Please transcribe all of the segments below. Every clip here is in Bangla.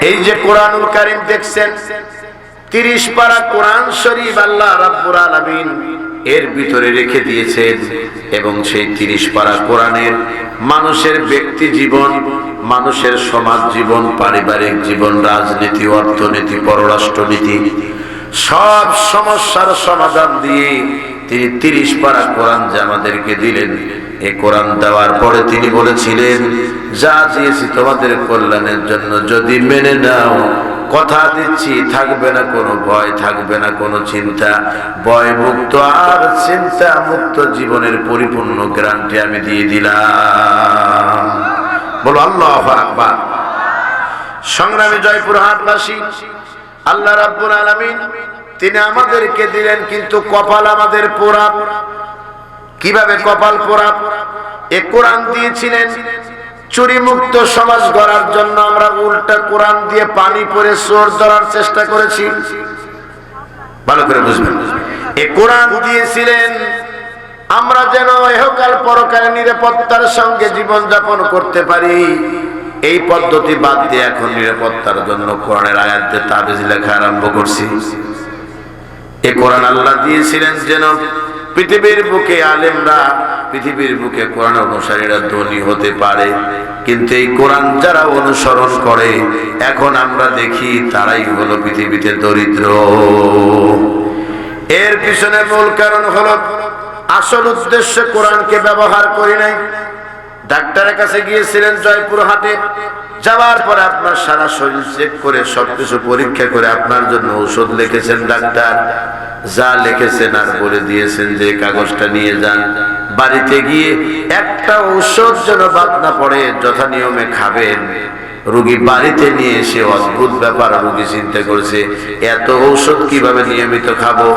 এই যে কোরআনুল কারীম দেখছেন 30 পারা কোরআন শরীফ আল্লাহ রাব্বুল আলামিন এর ভিতরে রেখে দিয়েছেন এবং সেই 30 পারা কোরআনের মানুষের ব্যক্তি জীবন, মানুষের সমাজ জীবন, পারিবারিক জীবন, রাজনীতি, অর্থনীতি, পররাষ্ট্রনীতি সব সমস্যার সমাধান দিয়ে তিনি 30 পারা কোরআন যে আমাদেরকে দিলেন, এই কোরআন দেওয়ার পরে তিনি বলেছিলেন যা দিয়েছি তোমাদের কল্যাণের জন্য, যদি মেনে নাও কথা দিচ্ছি থাকবে না কোনো ভয়, থাকবে না কোনো চিন্তা, ভয় মুক্ত আর চিন্তা মুক্ত জীবনের পরিপূর্ণ গ্যারান্টি আমি দিয়ে দিলাম। বলো আল্লাহু আকবার। সংগ্রামী জয়পুরহাটবাসী, আল্লাহ রাব্বুল আলামিন তিনি আমাদেরকে দিলেন, কিন্তু কপাল আমাদের পোড়া। কিভাবে কপাল পোড়া? এ কোরআন দিয়েছিলেন চুরি মুক্ত সমাজ গড়ার জন্য, আমরা উল্টা কোরআন দিয়ে পানি পরে চোর ধরার চেষ্টা করেছি। ভালো করে বুঝবেন, এ কোরআন দিয়েছিলেন আমরা যেন ইহকাল পরকালে নিরাপত্তার সঙ্গে জীবন যাপন করতে পারি। এই পদ্ধতি বাদ দিয়ে এখন নিরাপত্তার জন্য কোরআনের আয়াত দিয়ে তাবিজ লেখা আরম্ভ করছি। এ কোরআন আল্লাহ দিয়েছিলেন যেন পৃথিবীর বুকে আলেমরা, পৃথিবীর বুকে কোরআন অনুসারীরা ধনী হতে পারে, কিন্তু এই কোরআন যারা অনুসরণ করে এখন আমরা দেখি তারাই হলো পৃথিবীতে দরিদ্র। এর পিছনে মূল কারণ হলো আসল উদ্দেশ্য কোরআনকে ব্যবহার করি নাই। ডাক্তারের কাছে গিয়েছিলেন জয়পুরহাটে, যাওয়ার পরে আপনার সারা শরীর চেক করে সবকিছু পরীক্ষা করে আপনার জন্য ঔষধ লিখেছেন ডাক্তার, যা লিখেছেন আর বলে দিয়েছেন যে কাগজটা নিয়ে যান, বাড়িতে গিয়ে একটা ঔষধ যেন বাদ না পড়ে যথা নিয়মে খাবেন। রোগী বাড়িতে নিয়ে এসে অদ্ভুত ব্যাপার, রোগী চিন্তা করছে এত ঔষধ কিভাবে নিয়মিত খাবো,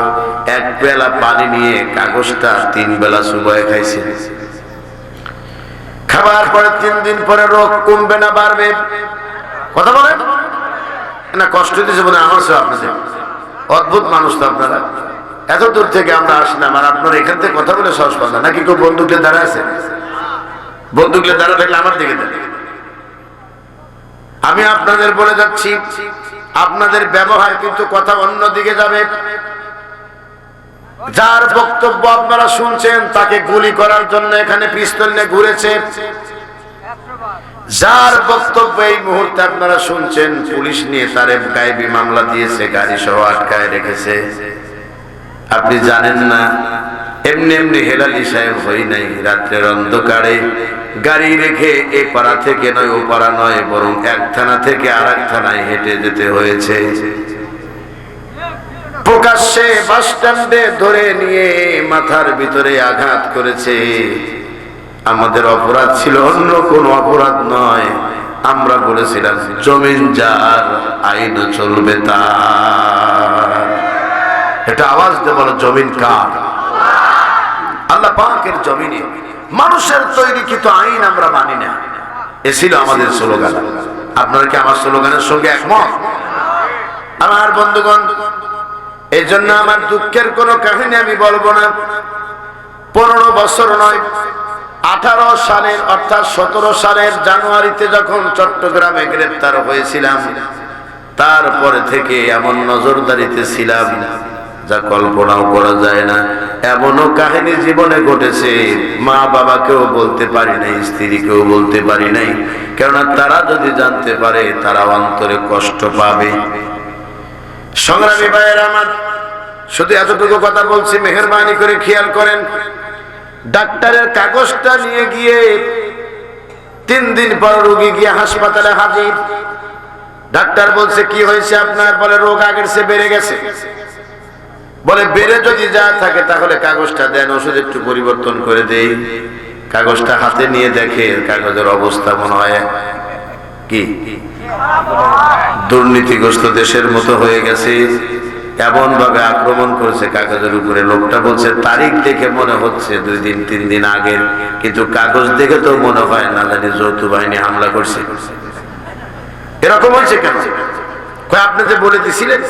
এক বেলা পানি নিয়ে কাগজটা 3 বেলা চুবায় খাইছে। খাবার পরে 3 দিন পরে রোগ কমবে না বাড়বে? কথা বলেন না, কষ্ট দিচ্ছে বলে আমার সব আপনাদের অদ্ভুত মানুষ তো আপনারা। এত দূর থেকে আমরা আসলাম আর আপনারা এখান থেকে কথা বলে সাহস পান না, নাকি কেউ বন্দুকের দ্বারা আছে? বন্দুকের দ্বারা থাকলে আমার দিকে দেন। আমি আপনাদের বলে যাচ্ছি আপনাদের ব্যবহার কিন্তু কথা অন্য দিকে যাবে। যার বক্তব্য আপনারা শুনছেন তাকে গুলি করার জন্য এখানে পিস্তল নিয়ে ঘুরেছে। যার বক্তব্য এই মুহূর্তে আপনারা শুনছেন পুলিশ নিয়ে তার গায়েবী মামলা দিয়েছে, গাড়ি সহ আটকায় রেখেছে। আপনি জানেন না এমনি এমনি হেলালি সাহেব হই নাই, রাত্রের অন্ধকারে গাড়ি রেখে এ পাড়া থেকে নয় ও পাড়া নয়, বরং এক থানা থেকে আর এক থানায় হেঁটে যেতে হয়েছে। প্রকাশ্যে বাস স্ট্যান্ডে ধরে নিয়ে মাথার ভিতরে আঘাত করেছে। আমাদের অপরাধ ছিল অন্য কোনো অপরাধ নয়, আমরা বলেছিলাম জমিন যার আইন চলবে তার। এটা আওয়াজ দিয়ে বলো জমিন কার? আল্লাহ পাকের জমিনে মানুষের তৈরিকৃত আইন আমরা মানি না, এ ছিল আমাদের স্লোগান। আপনারা কি আমার স্লোগানের সঙ্গে একমত? আমার বন্ধুগণ, এই জন্য আমার দুঃখের কোনো কাহিনী আমি বলবো না। 15 বছর নয় 18 সালের অর্থাৎ 17 সালের জানুয়ারিতে যখন চট্টগ্রামে গ্রেপ্তার হয়েছিলাম, তারপরে থেকে এমন নজরদারিতে ছিলাম যা কল্পনাও করা যায় না। এমনও কাহিনী জীবনে ঘটেছে মা বাবাকেও বলতে পারি নাই, স্ত্রীকেও বলতে পারি নাই, কেননা তারা যদি জানতে পারে তারা অন্তরে কষ্ট পাবে। সংগ্রামী ভাইয়েরা আমার, শুধু এতটুকু কথা বলছি, মেহেরবানি করে খেয়াল করেন। ডাক্তারের কাগজটা নিয়ে গিয়ে 3 দিন পর রোগী গিয়ে হাসপাতালে হাজির। ডাক্তার বলছে কি হয়েছে আপনার? বলে রোগ আগের চেয়ে বেড়ে গেছে। বলে বেড়ে যদি যা থাকে তাহলে কাগজটা দেন, ওষুধ একটু পরিবর্তন করে দেই। কাগজটা হাতে নিয়ে দেখে কাগজের অবস্থা মনে হয় কি দুর্নীতিগ্রস্ত দেশের মতো হয়ে গেছে। এমন ভাবে আক্রমণ করেছে কাগজের উপরে। লোকটা বলছে তারিখ দেখে মনে হচ্ছে 2 দিন 3 দিন আগের, কিন্তু কাগজ দেখে তো মনে হয় না জানি যৌথ বাহিনী হামলা করছে। এরকম হয়েছে কেন? আপনি যে বলে দিছিলেন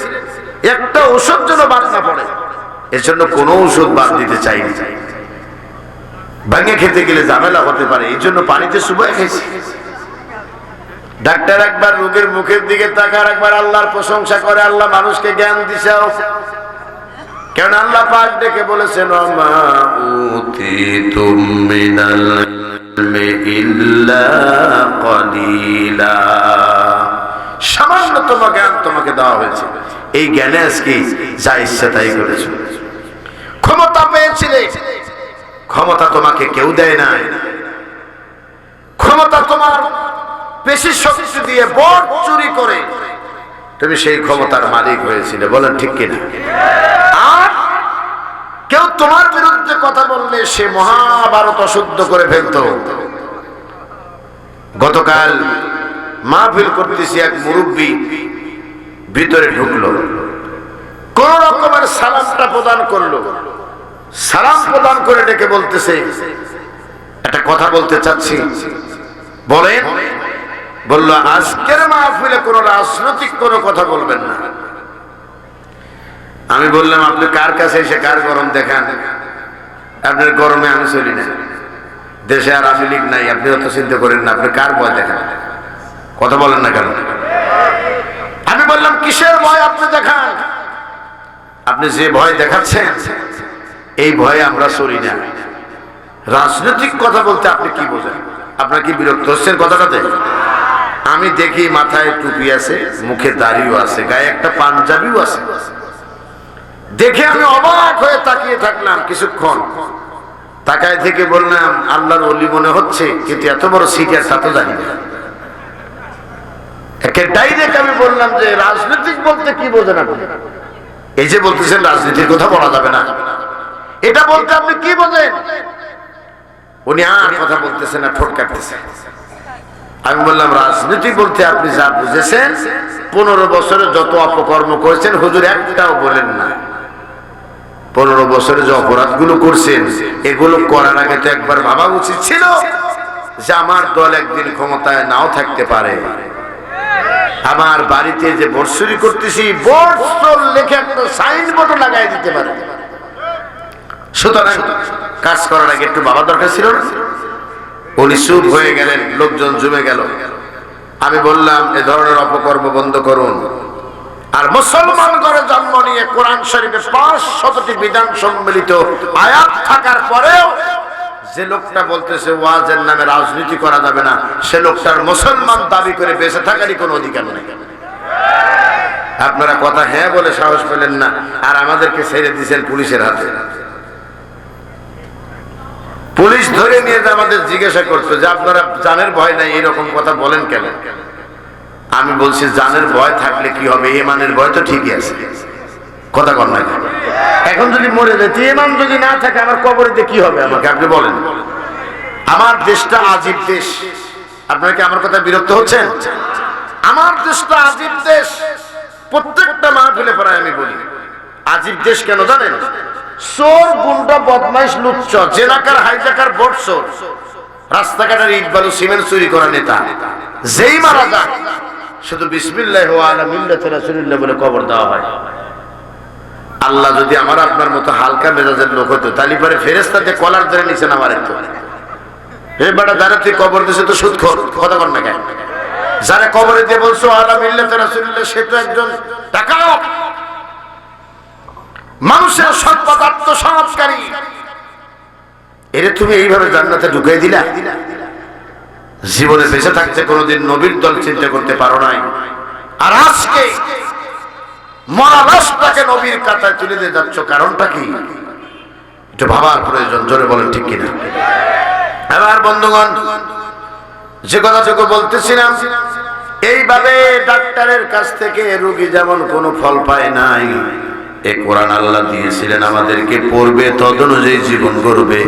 একটা ঔষধ যেন বাদ না পড়ে, এর জন্য কোনো ঔষধ বাদ দিতে চাইনি। ভেঙে খেতে গেলে ঝামেলা হতে পারে, এই জন্য পানিতে চুবাই খাইছি। ডাক্তার একবার রোগীর মুখের দিকে তাকায়, একবার আল্লাহর প্রশংসা করে, আল্লাহ মানুষকে জ্ঞান দিছে। কেন আল্লাহ পাক ডেকে বলেছেন মা উতিতুম মিনাল ইলমি ইল্লা কলিলা, সামান্যতম জ্ঞান তোমাকে দেওয়া হয়েছে, এই জ্ঞানে আজকে যা ইচ্ছা তাই করেছো। ক্ষমতা পেয়েছিলে, ক্ষমতা তোমাকে কেউ দেয় না, ক্ষমতা তোমার পেশি শক্তি দিয়ে ভোট চুরি করে তুমি সেই ক্ষমতার মালিক হয়েছিলে, বলেন ঠিক কিনা? আর কেউ তোমার বিরুদ্ধে কথা বললে সে মহাভারত অশুদ্ধ করে ফেলতো। গতকাল মাহফিল করতেছি, এক মুরব্বী ভিতরে ঢুকলো, কোন রকমের সালামটা প্রদান করলো, সালাম প্রদান করে ডেকে বলতেছে একটা কথা বলতে চাচ্ছি, বলেন। বলল আজকের মাহফিলে কোনো রাজনৈতিক কোনো কথা বলবেন না। আমি বললাম আপনি কার কাছে এসে কার গরম দেখান? আপনার গরমে আমি চলি না, দেশে আর আওয়ামী লীগ নাই, আপনি অত চিন্তা করেন না, আপনি কার ভয় দেখান? কথা বলেন না কেন? আমি বললাম কিসের ভয় আপনি দেখান? আপনি যে ভয় দেখাচ্ছেন এই ভয়ে আমরা চলি না। রাজনৈতিক কথা বলতে আপনি কি বোঝেন? আপনার কি বিরক্ত হচ্ছেন কথাটাতে? আমি দেখি মাথায় টুপি আছে, মুখে দাড়িও আছে, গায়ে একটা পাঞ্জাবিও আছে, দেখে আমি অবাক হয়ে তাকিয়ে থাকলাম কিছুক্ষণ। তাকায় থেকে বললাম আল্লাহর ওলি মনে হচ্ছে, কিন্তু এত বড় সিটিয়ার তা তো জানি না। একে ডাইরেক্ট আমি বললাম যে রাজনৈতিক বলতে কি বোঝেন আপনি? এই যে বলতেছেন রাজনীতির কথা বলা যাবে না, এটা বলতে আপনি কি বোঝেন? উনি আর কথা বলতেছেন না, ঠোঁট কাটতেছেন। আমি বললাম রাজনীতি বলতে আপনি যা বুঝেছেন, 15 বছরে যত অপকর্ম করেছেন হুজুর একটাও বলেন না। 15 বছরে যে অপরাধগুলো করছেন এগুলো করার আগে তো একবার ভাবা উচিত ছিল যে আমার দল একদিন ক্ষমতায় নাও থাকতে পারে। আমার বাড়িতে যে বর্ষরি করতেছি, বর্ষর লেখে একটা সাইনবোর্ড লাগাই দিতে পারে। সুতরাং কাজ করার আগে একটু ভাবা দরকার ছিল না? উনি চুপ হয়ে গেলেন, লোকজন জমে গেল। আমি বললাম এ ধরনের অপকর্ম বন্ধ করুন। আর মুসলমান ঘরে জন্ম নিয়ে কোরআন শরীফে 500টি বিধান সম্মিলিত আয়াত থাকার পরেও যে লোকটা বলতেছে ওয়াজের নামে রাজনীতি করা যাবে না, সে লোকটার মুসলমান দাবি করে বেঁচে থাকারই কোনো অধিকার নেই। আপনারা কথা হ্যাঁ বলে সাহস পেলেন না, আর আমাদেরকে ছেড়ে দিয়েছেন পুলিশের হাতে। পুলিশ ধরে নিয়ে আমাদের জিজ্ঞাসা করতো যে আপনারা জানের ভয় নাই, এরকম কথা বলেন কেন? আমি বলছি জানের ভয় থাকলে কি হবে, ইমানের ভয় তো ঠিকই আছে। কথা কর না, এখন যদি মরে যায়, ইমান যদি না থাকে আমার কবরেতে কি হবে আমাকে আপনি বলেন? আমার দেশটা আজীব দেশ। আপনারা কি আমার কথা বিরক্ত হচ্ছেন? আমার দেশটা আজীব দেশ। প্রত্যেকটা মাহফিলে প্রায় আমি বলি আজীব দেশ কেন জানেন? চোর, গুন্ডা, বদমাইশ, লুচ্চ, জেনাকার, হাইজাকার, বটচোর, রাস্তাঘাটের ইট বালু সিমেন্ট চুরি করা নেতা যেই মারা যায় শুধু বিসমিল্লাহ ওয়া আলা মিল্লাতি রাসূলিল্লাহ বলে কবর দেওয়া হয়। আল্লাহ যদি আমার আপনার মতো হালকা মেজাজের লোক হতো, তাহলে পরে ফেরেশতাতে কলার ধরে নিচে নামার একটু এই বেটা যারা তুই কবর দিছে তো সুদখোর। কথা বল না কেন? যারা কবরে দিয়ে বলছো আলা মিল্লাতি রাসূলিল্লাহ সে তো একজন ডাকাত, মানুষের সম্পদ আত্মসাৎকারী। এরে তুমি এইভাবে জান্নাতে ঢুকিয়ে দিলা। জীবনে বেঁচে থাকতে কোনোদিন নবীর দল চিন্তা করতে পারো নাই, আর আজকে মরা লাশটাকে নবীর কাতায় তুলে দিয়ে যাচ্ছ, কারণটা কি? একটু ভাবার প্রয়োজন, জোরে বলেন ঠিক কিনা? এবার বন্ধুগণ, যে কথাটুকু বলতেছিলাম, এইভাবে ডাক্তারের কাছ থেকে রোগী যেমন কোনো ফল পায় নাই, এই কোরআন আল্লাহ দিয়েছিলেন আমাদেরকে, পড়বে তদ অনুযায়ী জীবন গড়বে।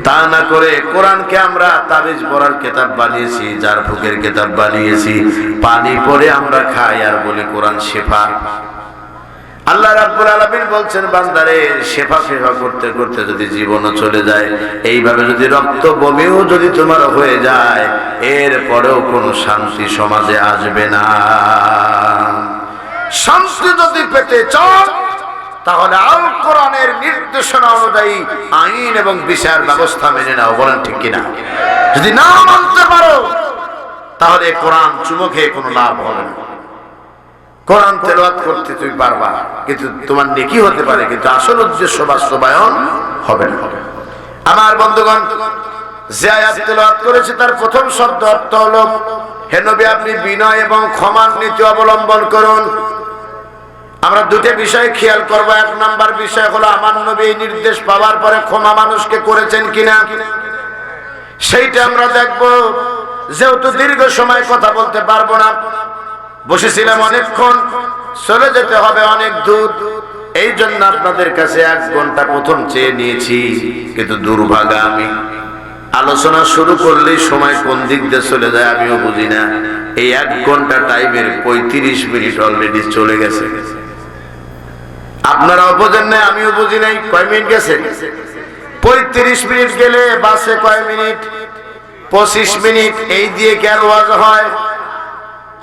তা না করে কোরআনকে আমরা তাবিজ পড়ার কিতাব বানিয়েছি, জার ফুকের কিতাব বানিয়েছি, পানি পড়ে আমরা খাই আর বলি কোরআন শেফা। আল্লাহ রাব্বুল আলামিন বলছেন বান্দারে শেফা শেফা করতে করতে যদি জীবনও চলে যায়, এইভাবে যদি রক্ত বমিও যদি তোমার হয়ে যায়, এরপরেও কোনো শান্তি সমাজে আসবে না। শান্তি যদি পেতে চাও তাহলে আল কোরআনের নির্দেশনা অনুযায়ী আইন এবং বিচার ব্যবস্থা মেনে নাও। বলেন ঠিক কিনা? যদি না মানতে পারো তাহলে কোরআন চুমো খেয়ে কোনো লাভ হবে না। কোরআন তেলাওয়াত করতে তুমি পারবা, কিন্তু তোমার নেকি হতে পারে, কিন্তু আসল উদ্দেশ্য বাস্তবায়ন হবে না। আমার বন্ধুগণ, যে আয়াত তেলাওয়াত করেছে তার প্রথম শব্দ অর্থ হলো, হে নবী আপনি বিনয় এবং ক্ষমার নীতি অবলম্বন করুন। আমরা দুটো বিষয় খেয়াল করব। এক নাম্বার বিষয় হলো আমার নবী এই নির্দেশ পাওয়ার পরে ক্ষমা মানুষকে করেছেন কিনা, সেইটা আমরা দেখব। যেহেতু দীর্ঘ সময় কথা বলতে পারবো না, বসেছিলাম অনেকক্ষণ, চলে যেতে হবে অনেক দূর, এই জন্য আপনাদের কাছে 1 ঘন্টা প্রথম চেয়ে নিয়েছি। কিন্তু দুর্ভাগা আমি, আলোচনা শুরু করলেই সময় কোন দিক দিয়ে চলে যায় আমিও বুঝি না। এই 1 ঘন্টা টাইমের 35 মিনিট অলরেডি চলে গেছে। আপনারাও বোঝেন না, আমিও বুঝি নাই কয় মিনিট গেছে। 35 মিনিট গেলে বাসে কয় মিনিট, 25 মিনিট, এই দিয়ে কি আর ওয়াজ হয়?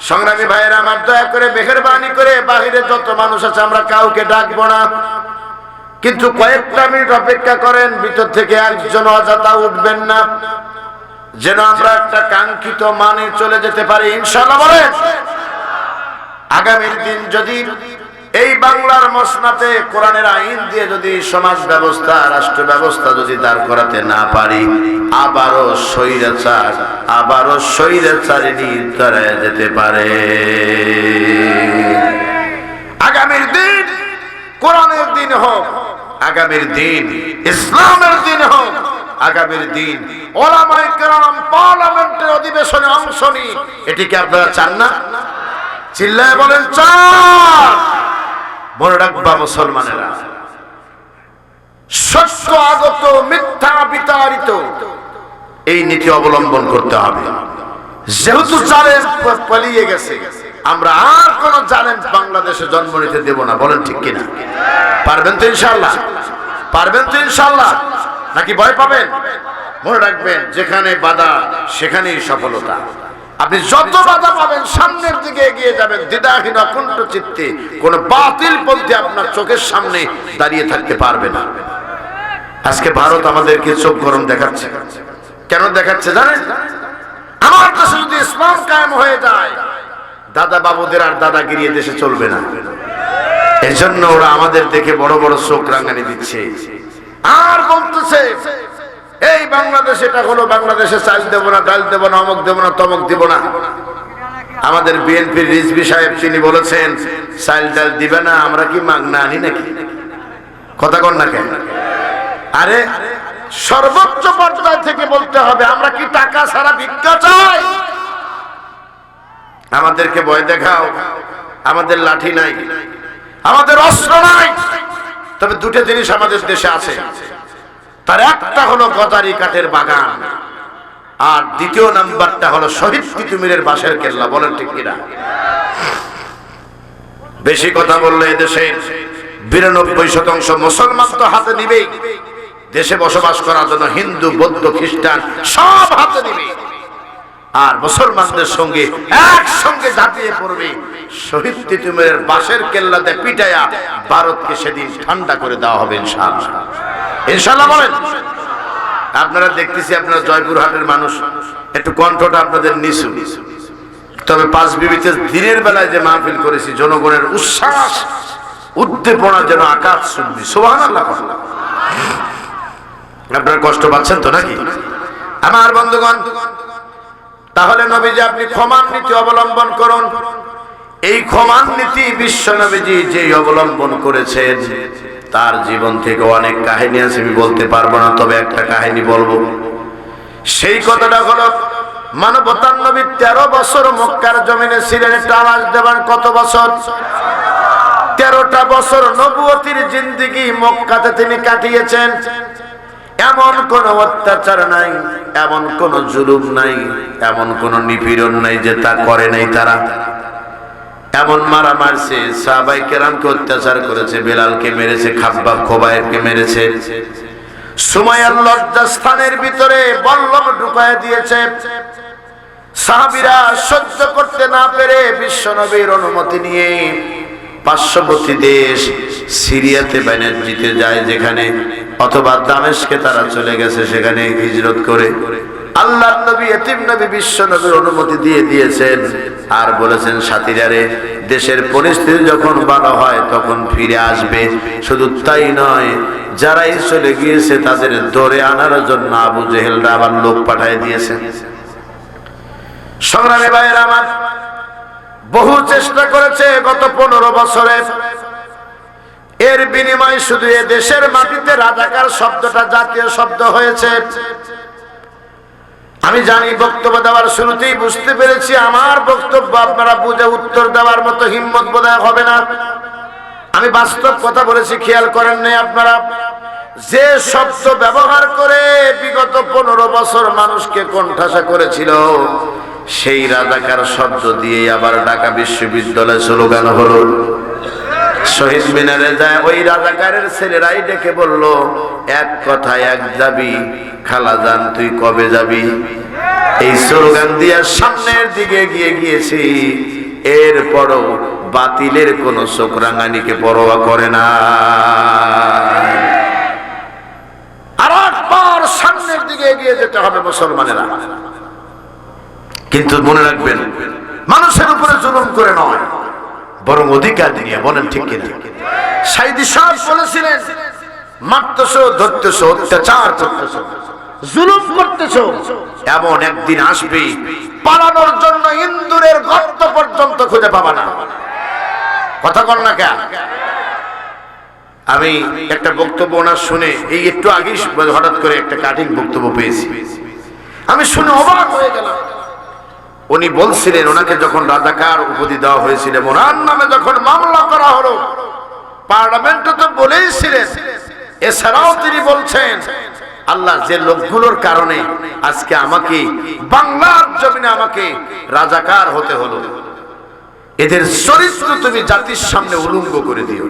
সংগ্রামী ভাইয়েরা আমার, দয়া করে মেহেরবানি করে বাহিরে যত মানুষ আছে আমরা কাউকে ডাকবো না, কিন্তু কয়েকটা মিনিট অপেক্ষা করেন। ভিতর থেকে একজন অযথা উঠবেন না, যেন আমরা একটা কাঙ্ক্ষিত মানে চলে যেতে পারি ইনশাআল্লাহ। বলেন, আগামীর দিন যদি এই বাংলার মসনাতে কোরআনের আইন দিয়ে যদি সমাজ ব্যবস্থা, রাষ্ট্র ব্যবস্থা যদি দাঁড় করাতে না পারি, আবারও স্বৈরাচারী দাঁড়ায় যেতে পারে। আগামীর দিন কোরআনের দিন হোক, আগামীর দিন ইসলামের দিন হোক, আগামীর দিন ওলামায়ে কেরাম পার্লামেন্টের অধিবেশনে অংশ নিই, এটিকে আপনারা চান না? চিল্লায় বলেন চান। মনে রাখবা মুসলমানেরা, সত্য আগত মিথ্যা বিতাড়িত, এই নীতি অবলম্বন করতে হবে। যেহেতু জালেম পালিয়ে গেছে, আমরা আর কোন জালেম বাংলাদেশে জন্ম নিতে দেব না। বলেন ঠিক কিনা? পারবেন তো ইনশাআল্লাহ? পারবেন তো ইনশাআল্লাহ? নাকি ভয় পাবেন? মনে রাখবেন, যেখানে বাধা সেখানেই সফলতা। আপনি যত বাধা পাবেন সামনের দিকে এগিয়ে যাবেন দ্বিধাহীন অকুণ্ঠ চিত্তে। কোন বাতিল পন্থী আপনার চোখের সামনে দাঁড়িয়ে থাকতে পারবে না। আজকে ভারত আমাদেরকে চোখ গরম দেখাচ্ছে। কেন দেখাচ্ছে জানেন? আমার কাছে যদি ইসলাম কায়েম হয়ে যায়, দাদা বাবুদের আর দাদাগিরি দেশে চলবে না। এজন্য ওরা আমাদের দেখে বড় বড় চোখ রাঙানি দিচ্ছে, আর বলতেছে এই বাংলাদেশ এটা হলো, বাংলাদেশে চাল দেব না, ডাল দেব না, অমক দেব না, তমক দেব না। আমাদের বিএনপির রিজভী সাহেব তিনি বলেছেন, চাল ডাল দিবে না, আমরা কি মাগনা আনি নাকি? কথা কন না কেন? আরে সর্বোচ্চ পর্যায় থেকে বলতে হবে, আমরা কি টাকা ছাড়া ভিক্ষা চাই? আমাদেরকে ভয় দেখাও, আমাদের লাঠি নাই, আমাদের অস্ত্র নাই, তবে দুটো জিনিস আমাদের দেশে আছে। তার একটা হলো গজারি কাঠের বাগান, আর দ্বিতীয় নাম্বারটা হলো শহীদ তিতুমীরের বাঁশের কেল্লা। বলেন ঠিক কিনা? বেশি কথা বললে এদেশের 92% মুসলমান তো হাতে নিবেই। দেশে বসবাস করার জন্য হিন্দু, বৌদ্ধ, খ্রিস্টান সব হাতে নিবে, আর মুসলমানদের সঙ্গে একসঙ্গে ঝাঁপিয়ে পড়বে। শহীদ তিতুমীরের বাঁশের কেল্লাতে পিটায়া ভারতকে সেদিন ঠান্ডা করে দেওয়া হবে ইনশাআল্লাহ। ইনশাআল্লাহ বলেন। আপনারা দেখতেছি, আপনারা জয়পুরহাটের মানুষ, একটু কণ্ঠটা আপনাদের নিচু, তবে পাঁচ বিবিতে দিনের বেলায় যে মাহফিল করেছি, জনগণের উচ্ছ্বাস উদ্দীপনা যেন আকাশ শুনবি। সুবহানাল্লাহ। আপনারা কষ্ট পাচ্ছেন তো নাকি আমার বন্ধুগণ? তাহলে নবীজি আপনি ক্ষমার নীতি অবলম্বন করুন। এই ক্ষমার নীতি বিশ্ব নবীজি যে অবলম্বন করেছেন, তার জীবন থেকে অনেক কাহিনী আছে, আমি বলতে পারবো না, তবে একটা কাহিনী বলবো। সেই কথাটা হলো, মানবতার নবী 13 বছর মক্কার জমিনে ছিলেন। একটা আওয়াজ দেবেন, কত বছর? 13টা বছর নবুয়তির জিন্দেগি মক্কাতে তিনি কাটিয়েছেন। এমন কোন অত্যাচার নাই, এমন কোন জুলুম নাই, এমন কোন নিপীড়ন নাই যে তা করে নাই তারা। এমন মারা মারছে, সাহাবায়ে কেরামকে অত্যাচার করেছে, বেলালকে মেরেছে, খাব্বাব খোবায়েবকে মেরেছে, সুমাইয়ার লজ্জাস্থানের ভিতরে বল্লম ঢুকায় দিয়েছে। সাহাবীরা সহ্য করতে না পেরে বিশ্বনবীর অনুমতি নিয়ে পার্শ্ববর্তী দেশ সিরিয়াতে বাণিজ্যতে যায়, যেখানে অথবা দামেস্কে তারা চলে গেছে, সেখানে হিজরত করে আল্লাহর নবী এতিম নবী বিশ্ব নবীর অনুমতি দিয়ে দিয়েছেন আর বলেছেন সাথীরারে দেশের পরিস্থিতি যখন ভালো হয় তখন ফিরে আসবে। শুধু তাই নয়, যারাই চলে গিয়েছে তাদের ধরে আনার জন্য আবু জেহেলরা আবার লোক পাঠিয়ে দিয়েছে। সংগ্রামী ভাইয়েরা আমার, বহু চেষ্টা করেছে গত 15 বছরে, এর বিনিময়ে শুধু এ দেশের মাটিতে রাজাকার শব্দটা জাতীয় শব্দ হয়েছে। আমি জানি বক্তব্য দেওয়ার শুরুতেই বুঝতে পেরেছি আমার বক্তব্য আপনারা বুঝে উত্তর দেওয়ার মতো হিম্মত বোধহয় হবে না। আমি বাস্তব কথা বলেছি, খেয়াল করেন নাই আপনারা? যে শব্দ ব্যবহার করে বিগত 15 বছর মানুষকে কোণঠাসা করেছিল, সেই রাজাকার শব্দ দিয়ে আবার ঢাকা বিশ্ববিদ্যালয়ে স্লোগান হলো। শহীদ মিনারে যায় ওই রাজাকারের ছেলেরাই ডেকে বলল, এক কথায় এক দাবি, খালাজান তুই কবে যাবি? এই স্লোগান দিয়ে সামনের দিকে গিয়েছি। এরপরও বাতিলের কোন চোখ রাঙানিকে পরোয়া করে না, আর একবার সামনের দিকে এগিয়ে যেতে হবে মুসলমানেরা। কিন্তু মনে রাখবেন, মানুষের উপরে জুলুম করে নয়, বরং অধিকার নিয়ে। বলেন ঠিক কিনা? সাইদি সাহেব বলেছিলেন, মারতেছো, ধরতেছো, অত্যাচার করতেছো, জুলুম করতেছো, এমন একদিন আসবে পালানোর জন্য ইন্দুরের গর্ত পর্যন্ত খুঁজে পাবা না। কথা বল না কেন? আমি একটা বক্তব্য ওনার শুনে এই একটু আগেই হঠাৎ করে একটা কাটিং বক্তব্য পেয়েছি, আমি শুনে অবাক হয়ে গেলাম। উনি বলছিলেন, ওনাকে যখন রাজাকার উপাধি দেওয়া হয়েছিল, ওনার নামে যখন মামলা করা হলো, পার্লামেন্টে তো বলেইছিলেন। এছাড়াও তিনি বলছেন, আল্লাহ যে লোকগুলোর কারণে আজকে আমাকে বাংলার জমিনে আমাকে রাজাকার হতে হলো, এদের চরিত্র তুমি জাতির সামনে উলঙ্গ করে দিও।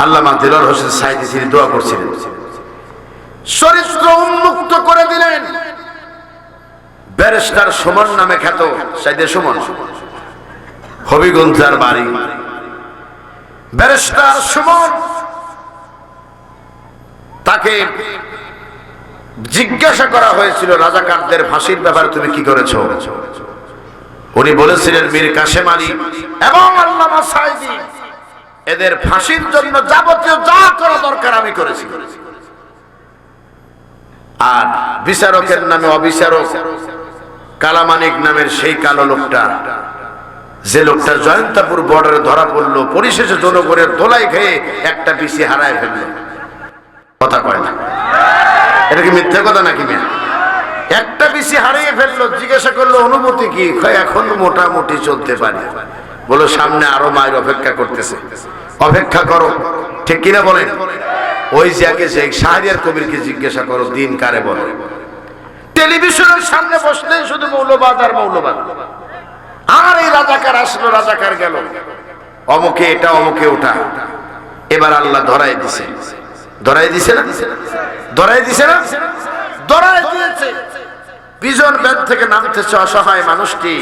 আল্লামা দেলোয়ার হোসেন সাইদি তিনি দোয়া করছিলেন, চরিত্র উন্মুক্ত করে দিলেন। ব্যারিস্টার সুমন নামে খ্যাত সাইদে সুমন, হবিগঞ্জের বাড়ি। ব্যারিস্টার সুমন, তাকে জিজ্ঞাসা করা হয়েছিল রাজাকারদের ফাঁসির ব্যাপারে তুমি কি করেছো? উনি বলেছিলেন, মীর কাসেম আলী এবং আল্লামা সাইদি এদের ফাঁসির জন্য যাবতীয় যা করা দরকার আমি করেছি। আর বিচারকের নামে অবিচারক কালামানিক নামের সেই কালো লোকটা, যে লোকটা জয়ন্তাপুর বর্ডারে ধরা পড়লো, পরিশেষে জনগণের দোলাই খেয়ে একটা পিসি হারায় ফেললো। কথা কয় না? এটা কি মিথ্যা কথা নাকি? একটা পিসি হারিয়ে ফেললো। জিজ্ঞাসা করলো অনুমতি কি? এখন মোটামুটি চলতে পারে। বলো সামনে আরো মায়ের অপেক্ষা করতেছে, অপেক্ষা করো। ঠিক কিনা বলেন? ওই জায়গায় যে শাহরিয়ার কবিরকে জিজ্ঞাসা করো দিন কারে বলে। টেলিভিশনের সামনে বসলে শুধু মৌলবাদ আর মৌলবাদ। আর এই রাজাকার আসলো, রাজাকার গেল, অমুকে এটা অমুকে ওটা। এবার আল্লাহ ধরাই দিছে, ধরাই দিছে না? ধরাই দিছে না? ধরাই দিয়েছে। পিজন ব্যাগ থেকে নামতেছে অসহায় মানুষটি,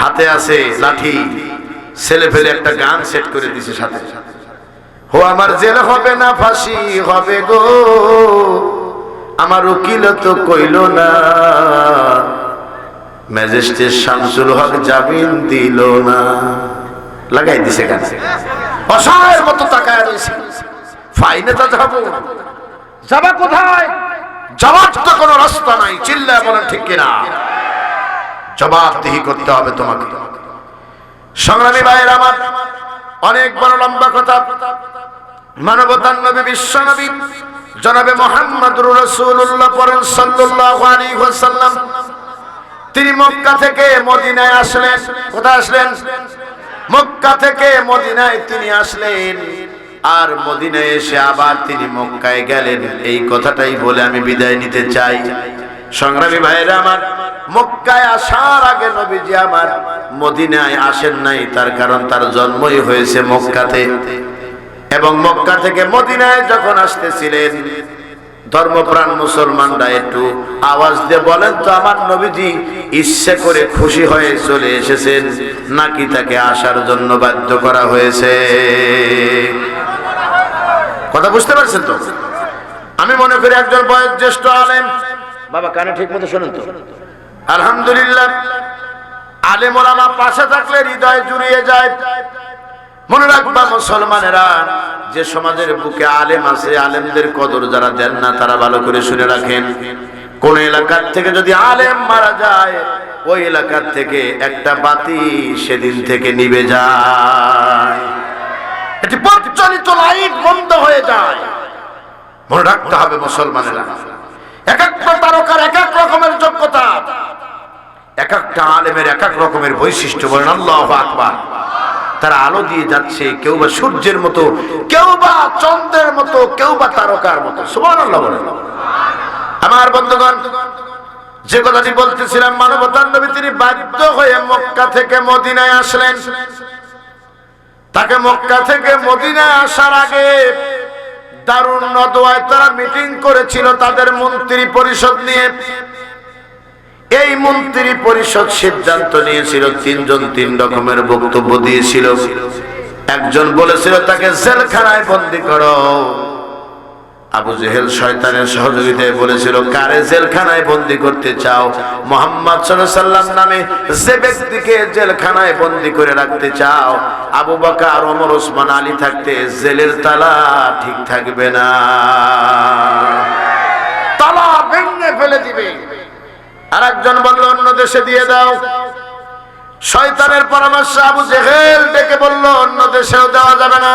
হাতে আছে লাঠি, ছেলে ফেলে একটা গান সেট করে দিছে সাথে। ও আমার জেল হবে না, ফাঁসি হবে গো, আমার উকিল তো কইল না, ম্যাজিস্ট্রেট শামসুল হক জামিন দিল না। লাগাই দিছে গান, অসহায়ের মতো তাকায় রয়েছে। ফাইনে তো যাবো, যাবা কোথায়? যাবার তো কোনো রাস্তা নাই। চিল্লায় বলেন ঠিক কিনা? জবাবদিহি করতে হবে তোমাকে। সংগ্রামী ভাইয়েরা আমার, অনেক বড় লম্বা কথা। মানবতার নবী, বিশ্ব নবী জনাবে মুহাম্মদুর রাসূলুল্লাহ পড়েন সাল্লাল্লাহু আলাইহি ওয়াসাল্লাম। তিনি মক্কা থেকে মদিনায় আসলেন। কোথায় আসলেন? মক্কা থেকে মদিনায় তিনি আসলেন। আর মদিনায় এসে আবার তিনি মক্কায় গেলেন। এই কথাটাই বলে আমি বিদায় নিতে চাই। সংগ্রামী ভাইয়েরা আমার, মক্কায় আসার আগে নবীজি আমার মদিনায় আসেন নাই। তার কারণ তার জন্মই হয়েছে মক্কাতে। এবং মক্কা থেকে মদিনায় যখন আসতেছিলেন, ধর্মপ্রাণ মুসলমানরা একটু আওয়াজ দিয়ে বলেন তো, আমার নবীজি ইচ্ছে করে খুশি হয়ে চলে এসেছেন নাকি তাকে আসার জন্য বাধ্য করা হয়েছে? কথা বুঝতে পারছেন তো? আমি মনে করি একজন বয়োজ্যেষ্ঠ আলেম বাবা কানে ঠিক মতো শোনেন তো। আলহামদুলিল্লাহ, আলেম ওলামা পাশে থাকলে হৃদয় জুড়িয়ে যায়। মনে রাখবা মুসলমানেরা, যে সমাজের বুকে আলেম আছে, আলেমদের কদর যারা দেন না তারা ভালো করে শুনে রাখেন। কোন এলাকার থেকে যদি আলেম মারা যায়, ওই এলাকার থেকে একটা বাতি সেদিন থেকে নিভে যায়, এটি প্রচলিত লাইট বন্ধ হয়ে যায়। মনে রাখতে হবে মুসলমানেরা, এক একটা তারকার এক এক রকমের যোগ্যতা, এক একটা আলেমের এক এক রকমের বৈশিষ্ট্য। বলেন আল্লাহু আকবার। তারা আলো দিয়ে যাচ্ছে, কেউ বা সূর্যের মতো, কেউ বা চন্দ্রের মতো, কেউ বা তারকার মতো। সুবহানাল্লাহ বলেন। আমার বন্ধুগণ, যে কথাটি বলতেছিলাম, মানবতার নবী তিনি বাধ্য হয়ে মক্কা থেকে মদিনায় আসলেন। তাকে মক্কা থেকে মদিনায় আসার আগে দারুন নদওয়ায় তারা মিটিং করেছিল তাদের মন্ত্রী পরিষদ নিয়ে। এই মন্ত্রী পরিষদ সিদ্ধান্ত নিয়েছিল, তিনজন তিন রকমের বক্তব্য দিয়েছিল। একজন বলেছিল তাকে জেলখানায় বন্দী করো। আবু জেহেল শয়তানের সহযোগিতায় বলেছিল, কারে জেলখানায় বন্দী করতে চাও? মুহাম্মদ সাল্লাল্লাহু আলাইহি ওয়াসাল্লাম নামে যে ব্যক্তিকে জেলখানায় বন্দী করে রাখতে চাও, আবু বকর, ওমর, ওসমান, আলী থাকতে জেলের তালা ঠিক থাকবে না, তালা ভেঙে ফেলে দিবে। আর একজন বলল অন্য দেশে দিয়ে দাও। শয়তানের পরামর্শ আবু জেহেল ডেকে বলল অন্য দেশেও দেওয়া যাবে না।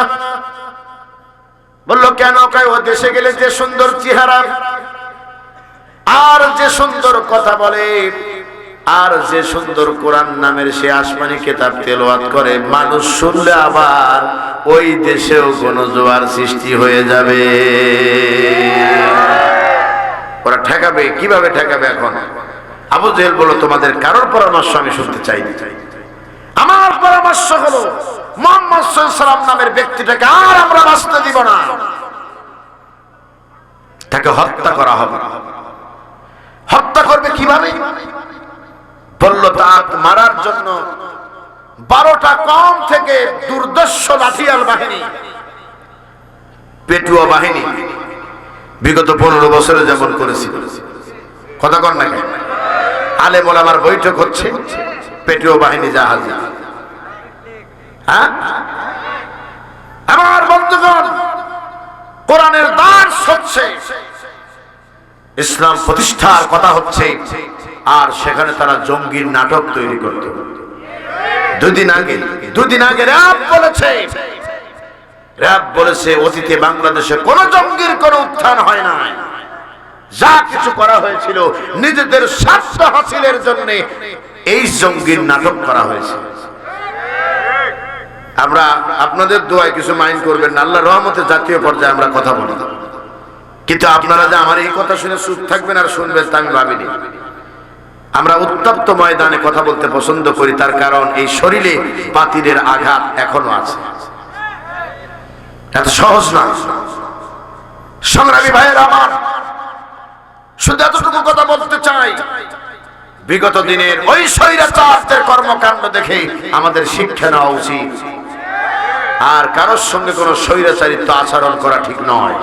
বললো কেন? কয় ও দেশে গেলে যে সুন্দর চেহারা, আর যে সুন্দর কথা বলে, আর যে সুন্দর কোরআন নামের সে আসমানি কিতাব তেলাওয়াত করে, মানুষ শুনলে আবার ওই দেশেও গণজোয়ার সৃষ্টি হয়ে যাবে। ওরা ঠেকাবে, কিভাবে ঠেকাবে? এখন আবু জেহেল বলল তোমাদের কারোর পরামর্শ আমি শুনতে চাই না। আমার পরামর্শ হলো মুহাম্মদ সাল্লাল্লাহু আলাইহি ওয়াসাল্লাম নামের ব্যক্তিটাকে আর আমরা বাঁচতে দিব না, তাকে হত্যা করা হবে। হত্যা করবে কিভাবে? বলল তাকে মারার জন্য 12টা কম থেকে দুর্দর্শ লাঠিয়াল বাহিনী, পেটুয়া বাহিনী বিগত 15 বছরে যেমন করেছিল। কথা কন না কেন? আলেম ওলামার বৈঠক হচ্ছে, পেটুয়া বাহিনী জাহাজে। হ্যাঁ আমার বন্ধুগণ, কোরআনের দাস হচ্ছে, ইসলাম প্রতিষ্ঠার কথা হচ্ছে, আর সেখানে তারা জঙ্গির নাটক তৈরি করত। দুদিন আগে র‍্যাব বলেছে অতীতে বাংলাদেশে কোন জঙ্গির কোন উত্থান হয় না, যা কিছু করা হয়েছিল নিজেদের স্বার্থ হাসিলের জন্য এই জঙ্গির নাটক করা হয়েছে। আমরা আপনাদের দোয়ায় কিছু মাইন্ড করবেন না, আল্লাহর রহমতে জাতীয় পর্যায়ে আমরা কথা বলি, কিন্তু আপনারা যে আমার এই কথা শুনে চুপ থাকবেন আর শুনবেন তা আমি ভাবিনি। আমরা উত্তপ্ত ময়দানে কথা বলতে পছন্দ করি, তার কারণ এই শরীরে বাতিলের আঘাত এখনো আছে, এত সহজ না। সংগ্রামী ভাইয়ের আমার, শুধু এতটুকু কথা বলতে চাই, বিগত দিনের ওই স্বৈরাচারদের কর্মকাণ্ড দেখে আমাদের শিক্ষা নেওয়া উচিত। আর কারোর সঙ্গে কোনো স্বৈরাচারিত্ব আচরণ করা ঠিক নয়,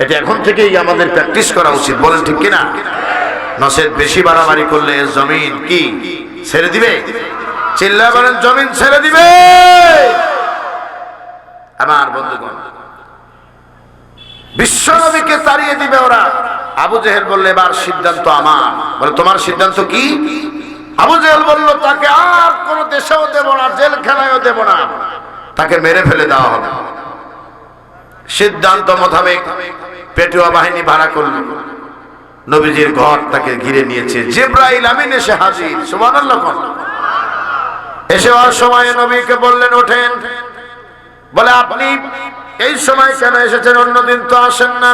এটা এখন থেকেই আমাদের প্র্যাকটিস করা উচিত। বলেন ঠিক কিনা? নসেদ বেশি বাড়াবাড়ি করলে জমিন কি ছেড়ে দিবে? চিল্লায় বলেন, জমিন ছেড়ে দিবে। আমার বন্ধুগণ, বিশ্বনবীকে তাড়িয়ে দিবে ওরা। আবু জেহেল বলল এবার সিদ্ধান্ত আমার। বলে তোমার সিদ্ধান্ত কি? আবু জেহেল বলল তাকে আর কোন দেশেও দেব না, জেলখানায়ও দেব না, তাকে মেরে ফেলে দেওয়া হবে। সিদ্ধান্ত মোতাবেক পেটুয়া বাহিনী ভাড়া করল, নবীজির ঘর তাকে ঘিরে নিয়েছে। জিবরাইল আমিন এসে হাজির। সুবহানাল্লাহ। এসে হওয়ার সময় নবীকে বললেন ওঠেন। বলে আপনি এই সময় কেন এসেছেন? অন্যদিন তো আসেন না।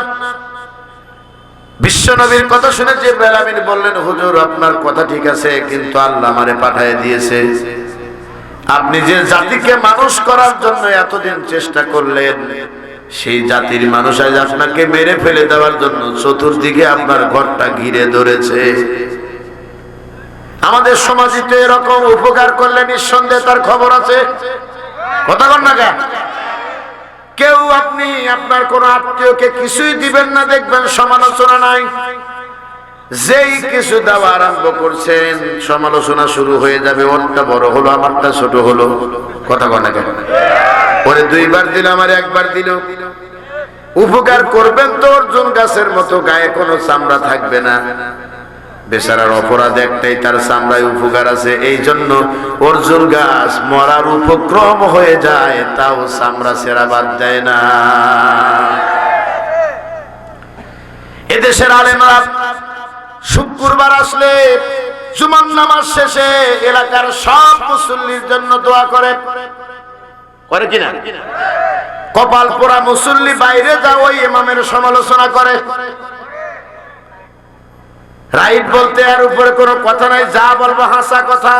বিশ্ব নবীর কথা শুনে জিবরাইল আমিন বললেন হুজুর আপনার কথা ঠিক আছে, কিন্তু আল্লাহ আমারে পাঠিয়ে দিয়েছে, আপনি যে জাতিকে মানুষ করার জন্য এতদিন চেষ্টা করলেন, সেই জাতির মানুষ আজ আপনাকে মেরে ফেলে দেওয়ার জন্য চতুর্দিকে আপনার ঘরটা ঘিরে ধরেছে। আমাদের সমাজে তো এরকম উপকার করলে নিঃসন্দেহে তার খবর আছে। কথা বল না কেন? কেউ আপনি আপনার কোন আত্মীয়কে কিছুই দিবেন না, দেখবেন সমালোচনা নাই। যেই কিছু দেওয়া আরম্ভ করছেন সমালোচনা শুরু হয়ে যাবে, ওরটা বড় হলো আমারটা ছোট হলো। কথা কয় না কেন? পরে দুইবার দিল, আমার একবার দিল। উপকার করবেন তো অর্জুন গাছের মতো গায়ে কোনো চামড়া থাকবে না। বেচারার অপরাধ একটাই, তার চামড়ায় উপকার আছে, এই জন্য অর্জুন গাছ মরার উপক্রম হয়ে যায়, তাও চামড়া ছেঁড়া বাদ দেয় না। এদেশের আলেমরা শুক্রবার আসলে জুমার নামাজ শেষে এলাকার সব মুসল্লির জন্য দোয়া করে, করে কিনা? কপাল পোড়া মুসল্লি বাইরে যা ওই ইমামের সমালোচনা করে। রাইট বলতে আর উপরে কোনো কথা নাই, যা বলবো হাসা কথা।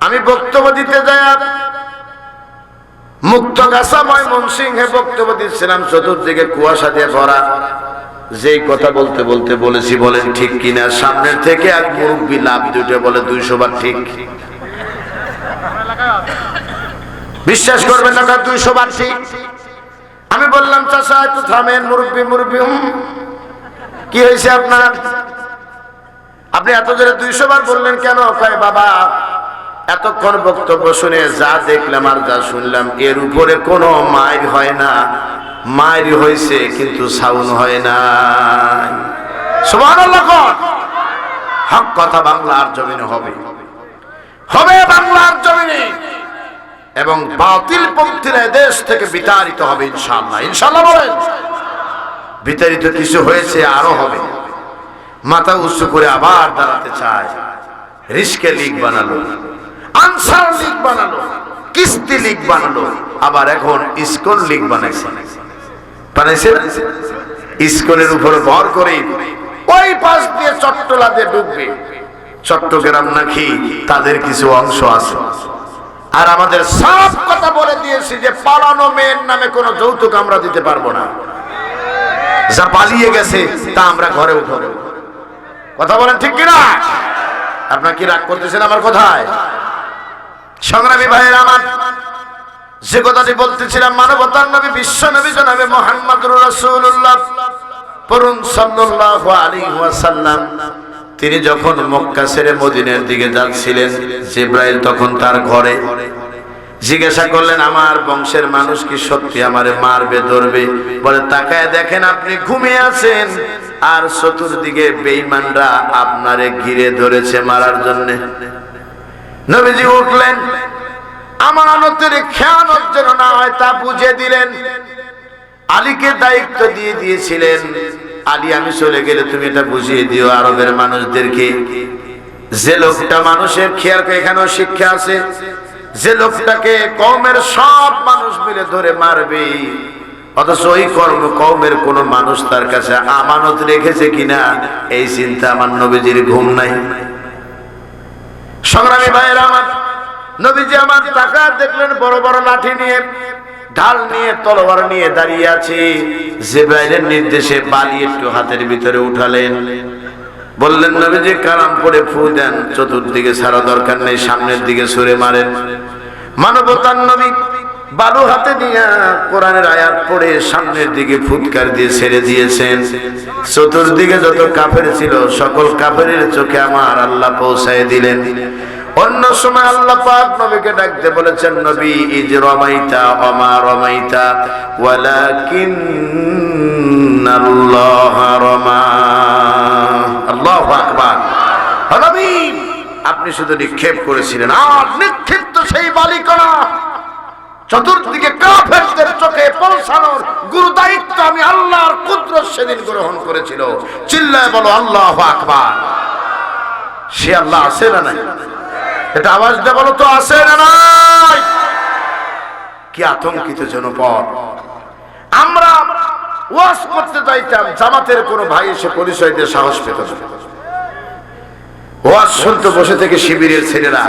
আমি বক্তব্য দিতে যাই মুক্তগাছা ময়মনসিংহে বক্তব্য দিচ্ছিলাম, চতুর্দিকে কুয়াশা দিয়ে ভরা। যেই কথা বলতে বলতে বলেছি, বলেন ঠিক কিনা? সামনের থেকে এক মুরব্বী লাভ দুটো বলে 200 বার ঠিক। বিশ্বাস করবেন না, 200 বার ঠিক। আমি বললাম চাচা একটু থামেন, মুরব্বী মুরব্বী কি হয়েছে আপনার? আপনি এত জোরে 200 বার বললেন কেন? কয় বাবা এতক্ষণ বক্তব্য শুনে যা দেখলাম আর যা শুনলাম, এর উপরে কোনো মাইর হয় না। মাইর হয়েছে কিন্তু সাউন্ড হয় না। সুবহানাল্লাহ। হক কথা বাংলার জমিনে হবে, হবে বাংলার জমিনে, এবং বাতিল পন্থীরা দেশ থেকে বিতাড়িত হবে ইনশাআল্লাহ। ইনশাআল্লাহ বলেন। বিতাড়িত কিছু হয়েছে, আরো হবে। মাথা উঁচু করে আবার দাঁড়াতে চায়। রিস্কে লীগ বানালো, আনসার লীগ বানালো, কিস্তি লীগ বানালো, আবার এখন ইসকন লীগ বানাইছে। ইসকনের উপর ভর করে ওই পাশ দিয়ে চট্টলা দিয়ে ঢুকবে। চট্টগ্রাম নাকি তাদের কিছু অংশ আছে। আর আমাদের সব কথা বলে দিয়েছি যে পালানো মেয়ের নামে কোনো যৌতুক আমরা দিতে পারবো না। যা পালিয়ে গেছে তা আমরা ঘরে উঠবো। কথা বলেন ঠিক কিনা? আপনার কি রাগ করতেছেন আমার কথায়? সংগ্রামী ভাইয়ের আমার, যে কথাটি বলতেছিলাম, মানবতার নবী বিশ্ব নবী জনাবে মুহাম্মদুর রাসূলুল্লাহ পরম সাল্লাল্লাহু আলাইহি ওয়াসাল্লাম, তিনি যখন মক্কা ছেড়ে মদিনার দিকে যাচ্ছিলেন, জিবরাইল তখন তার ঘরে। জিজ্ঞাসা করলেন আমার বংশের মানুষ কি সত্যি আমারে মারবে, ধরবে? বলে তাকায় দেখেন আপনি ঘুমিয়ে আছেন, আর চতুর্দিকে বেঈমানরা আপনারে ঘিরে ধরেছে মারার জন্য। নবীজি উঠলেন, আমানতের খেয়ানত যেন না হয় তা বুঝে দিলেন। আলীকে দায়িত্ব দিয়ে দিয়েছিলেন, আলী আমি চলে গেলে তুমি এটা বুঝিয়ে দিও আরবের মানুষদেরকে। যে লোকটা মানুষের খেয়াল, এখানেও শিক্ষা আছে, যে লোকটাকে কওমের সব মানুষ মিলে ধরে মারবে, অথচ ওই কওমের কোন মানুষ তার কাছে আমানত রেখেছে কিনা এই চিন্তা আমার নবীজির ঘুম নাই। সংগ্রামী ভাইয়েরা আমার, নবীজি আমার টাকা দেখলেন বড় বড় লাঠি নিয়ে, ঢাল নিয়ে, তলোয়ার নিয়ে দাঁড়িয়ে আছে। জিবরাইলের নির্দেশে বালি একটু হাতের ভিতরে উঠালেন, বললেন নবীজি কালাম পড়ে ফু দেন, চতুর্দিকে ছাড়া দরকার নেই, সামনের দিকে সরে মারেন। মানবতার নবী বালু হাতে নিয়ে কোরআনের আয়াত পড়ে সামনের দিকে ফুৎকার দিয়ে ছেড়ে দিয়েছেন। চতুর্দিকে যত কাফের ছিল সকল কাফেরের চোখে আমার আল্লাহ পৌঁছায় দিলেন। অন্য সময় আল্লাহ পাক নবীকে ডাকতে বলেছেন, নবী ইজ রমাইতা ওমা রমাইতা ওয়ালাকিন্নাল্লাহ রমা। আল্লাহু আকবার। নবী আপনি শুধু নিক্ষেপ করেছিলেন, আর নিক্ষিপ্ত সেই বালিকণা চতুর্দিকে কাফেরদের চোখে পৌঁছানোর গুরু দায়িত্ব আমি আল্লাহর কুদরত সেদিন গ্রহণ করেছিল। চিল্লায় বলো আল্লাহু আকবার। সে আল্লাহ আছে না নাই? এটা আওয়াজ দিয়ে বলো তো, আছে না নাই? কি আতঙ্কিত জনপদ। আমরা ওয়াজ করতে যাইতাম, জামাতের কোনো ভাই এসে পরিচয় দিয়ে সাহস পেত না। ওয়াজ শুনতে বসে থেকে শিবিরের ছেলেরা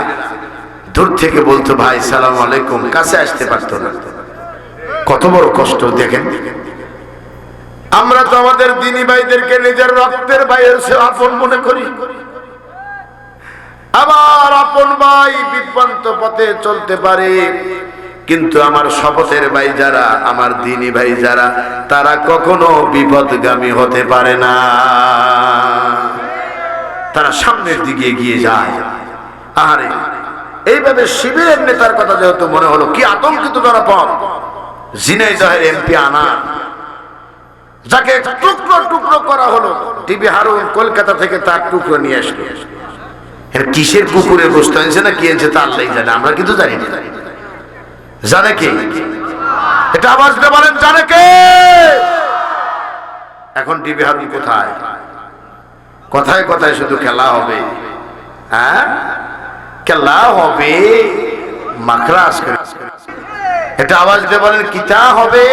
দূর থেকে বলতো ভাই সালাম আলাইকুম, কাছে আসতে পারতো না। কত বড় কষ্ট দেখেন। আমরা তো আমাদের দিনী ভাইদেরকে নিজের রক্তের ভাইয়ের চেয়ে আপন মনে করি। আবার আপন ভাই বিভ্রান্ত পথে চলতে পারে, কিন্তু আমার শপথের ভাই যারা, আমার দ্বীনি ভাই যারা, তারা কখনো বিপদগামী হতে পারে না। তারা সামনের দিকে এগিয়ে যায়। আরে এইভাবে শিবিরের নেতার কথা যেহেতু মনে হলো, কি আতঙ্কিত জনপদ। ঝিনাইদহের এমপি আনার, যাকে টুকরো টুকরো করা হলো, টিভি হারুন কলকাতা থেকে তার টুকরো নিয়ে আসলো। কিসের কুকুরের বস্তু আনছে না কি আনছে তা আল্লাহই জানে, আমরা কিন্তু জানি না। জানে কে? এটা আওয়াজ দিয়ে বলেন, জানে কে? এখন টিভি হারুন কোথায়? কথায় কথায় শুধু খেলা হবে, হ্যাঁ খেলা হবে, মাকড়াস করে। এটা আওয়াজ দিয়ে বলেন কিতা হবে?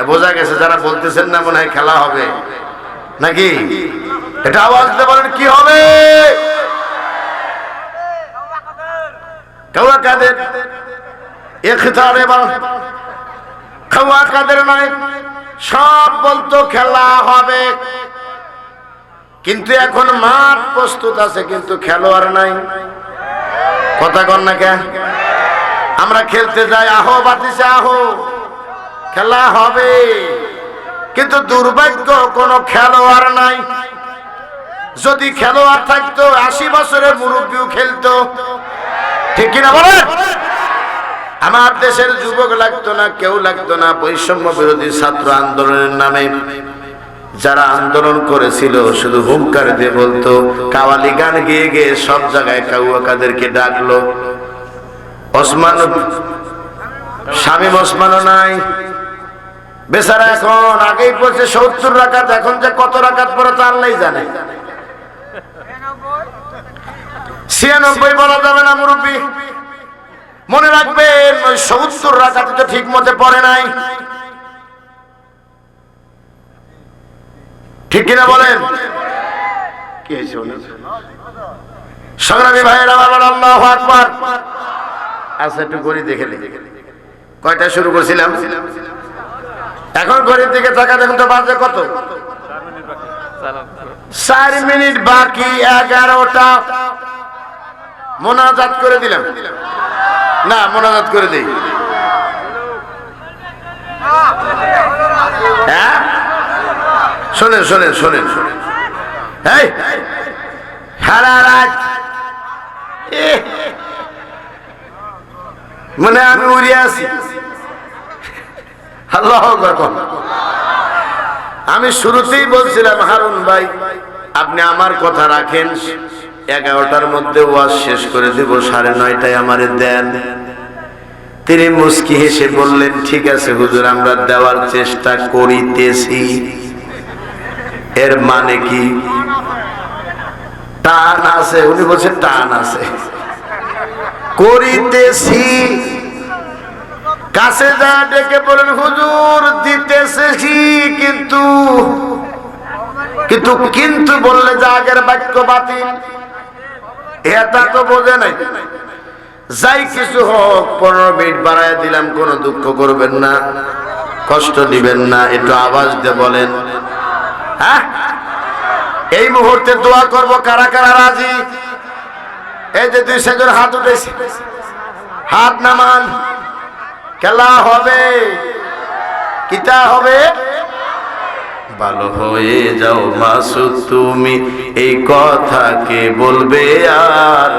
বোঝা গেছে যারা বলতেছেন না মনে হয় খেলা হবে নাকি। এটা আওয়াজ দিয়ে বলেন কি হবে? কাওয়া কাদের ইখতারে বা কাওয়া কাদের নয়, সব বলতো খেলা হবে, কিন্তু এখন মাঠ প্রস্তুত আছে কিন্তু খেলোয়াড় নাই। কথা কন না কে? আমরা খেলতে যাই, আহো বাতিসে আহো, খেলা হবে, কিন্তু দুর্ভাগ্য কোনো খেলোয়াড় নাই। যদি খেলোয়াড় থাকতো 80 বছরের মুরব্বীও খেলতো, ঠিক কিনা বলেন? আমার দেশের যুবক লাগতো না, কেউ লাগতো না। বৈষম্য বিরোধী ছাত্র আন্দোলনের নামে যারা আন্দোলন করেছিল শুধু হুঙ্কার দিয়ে বলতো, কাওয়ালি গান গেয়ে গিয়ে সব জায়গায় কাউয়া কাদেরকে ডাকলো। ওসমান, শামীম ওসমানও নাই বেচারা, এখন আগেই পড়ছে 70 রাকাত, এখন যে কত রাকাত পড়ে তা আল্লাহই জানে। 96 বলা যাবে না মুরব্বী, মনে রাখবেন ওই 70 রাকাত তো ঠিক মতে পড়ে নাই, ঠিক কিনা বলেন? কি হয়েছে সংগ্রামী ভাইয়েরা আমার, আল্লাহু আকবার। আচ্ছা একটু ঘড়ি দেখে নে, কয়টা শুরু করছিলাম? এখন ঘড়ির দিকে তাকা, দেখুন তো বাজে কত? 4 মিনিট বাকি 11টা। মোনাজাত করে দিলাম না, মোনাজাত করে দিই। হ্যাঁ শোনেন শোনেন শোনেন শোনেন, এই সারা রাত মানে আমি উড়ে আছি। আল্লাহু আকবার। আমি শুরুতেই বলছিলাম হারুন ভাই আপনি আমার কথা রাখেন, 11টার মধ্যে ওয়াজ শেষ করে দেব, 9:30টায় আমারে দেন। তিনি মুস্কি হেসে বললেন, ঠিক আছে হুজুর, আমরা দেওয়ার চেষ্টা করিতেছি। এর মানে কি? টান আছে? উনি বলছেন টান আছে, করিতেছি। কাছে যা ডেকে বলেন, হুজুর দিতেছি, কিন্তু কিন্তু কিন্তু বললে যে আগের বাক্য বাতিল, এটা তো বোঝে নাই। যাই কিছু হোক, 15 মিনিট বাড়ায় দিলাম, কোনো দুঃখ করবেন না, কষ্ট দিবেন না, একটু আওয়াজ দিয়ে বলেন হ্যাঁ। এই মুহূর্তে দোয়া করব, কারা কারা রাজি? এই যে 2 জন হাত উঠেছে, হাত নামান। খেলা হবে, কিতা হবে? ভালো হয়ে যাও মাসুদ তুমি, এই কথা কে বলবে আর?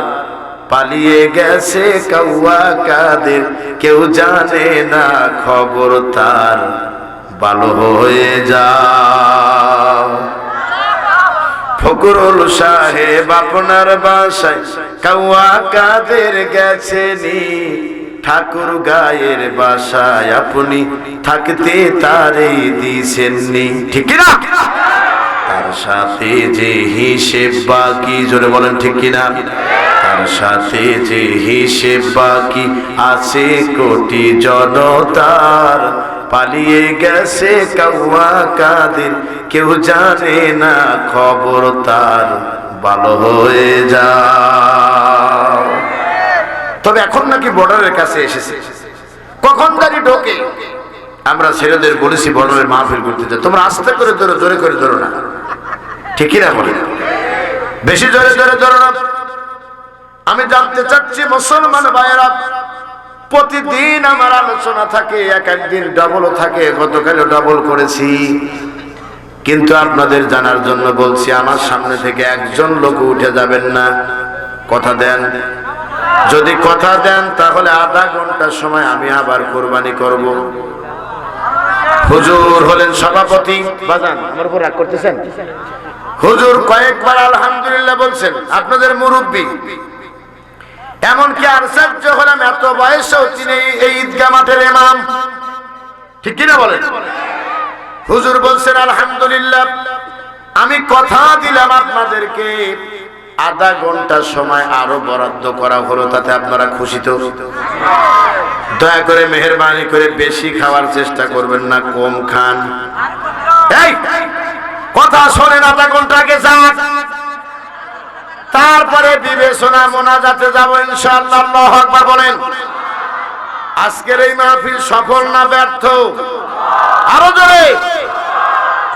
পালিয়ে গেছে কাওয়া কাদের, কেউ জানে না খবর তার। ভালো হয়ে যাও। ফকরুল সাহেব আপনার বাসায় কাওয়া কাদের গেছেনি, ঠাকুর গায়ের বাসায় আপনি থাকতে তারে দিছেননি, ঠিক কিনা? তার সাথে যে হিসেব বাকি, জোরে বলেন ঠিক কিনা? তার সাথে যে হিসেব বাকি আছে কোটি জনতার। পালিয়ে গেছে কাওয়া কাদের, কেউ জানে না খবর তার। ভালো হয়ে যাও। তবে এখন নাকি বর্ডারের কাছে এসেছে, কখন গাড়ি ঢোকে। আমরা ছেলেদের বলেছি বর্ডারের মাহফিল করতে চাই, তোমরা আস্তে করে ধরো, জোরে করে ধরো না, ঠিকই না বলে? বেশি জোরে জোরে ধরো না। আমি জানতে চাচ্ছি মুসলমান ভাইয়েরা, প্রতিদিন আমার আলোচনা থাকে, এক একদিন ডবলও থাকে, গতকালও ডবল করেছি। কিন্তু আপনাদের জানার জন্য বলছি, আমার সামনে থেকে একজন লোক উঠে যাবেন না। কথা দেন? যদি কথা দেন তাহলে আধা ঘন্টার সময় আমি আবার কোরবানি করব। হুজুর হলেন সভাপতি। বাজান আমার উপর রাগ করতেছেন? হুজুর কয়েকবার আলহামদুলিল্লাহ বলছেন, আপনাদের মুরব্বী। এমনকি আশ্চর্য হলাম, এত বয়সেও তিনি এই ঈদগাহ মাঠের ইমাম। ঠিক কিনা বলেন? হুজুর বলছেন আলহামদুলিল্লাহ। আমি কথা দিলাম আপনাদেরকে আধা ঘন্টা সময় আরো বরাদ্দ করা হলো, তাতে আপনারা খুশি তো? দয়া করে মেহেরবানি করে বেশি খাওয়ার চেষ্টা করবেন না, কম খান। এই কথা শোনেন, আধা ঘন্টা আগে যান, তারপরে বিবেচনা মোনাজাতে যাব ইনশাআল্লাহ। আল্লাহু আকবার বলেন। আজকের এই মাহফিল সফল না ব্যর্থ? আরো জোরে।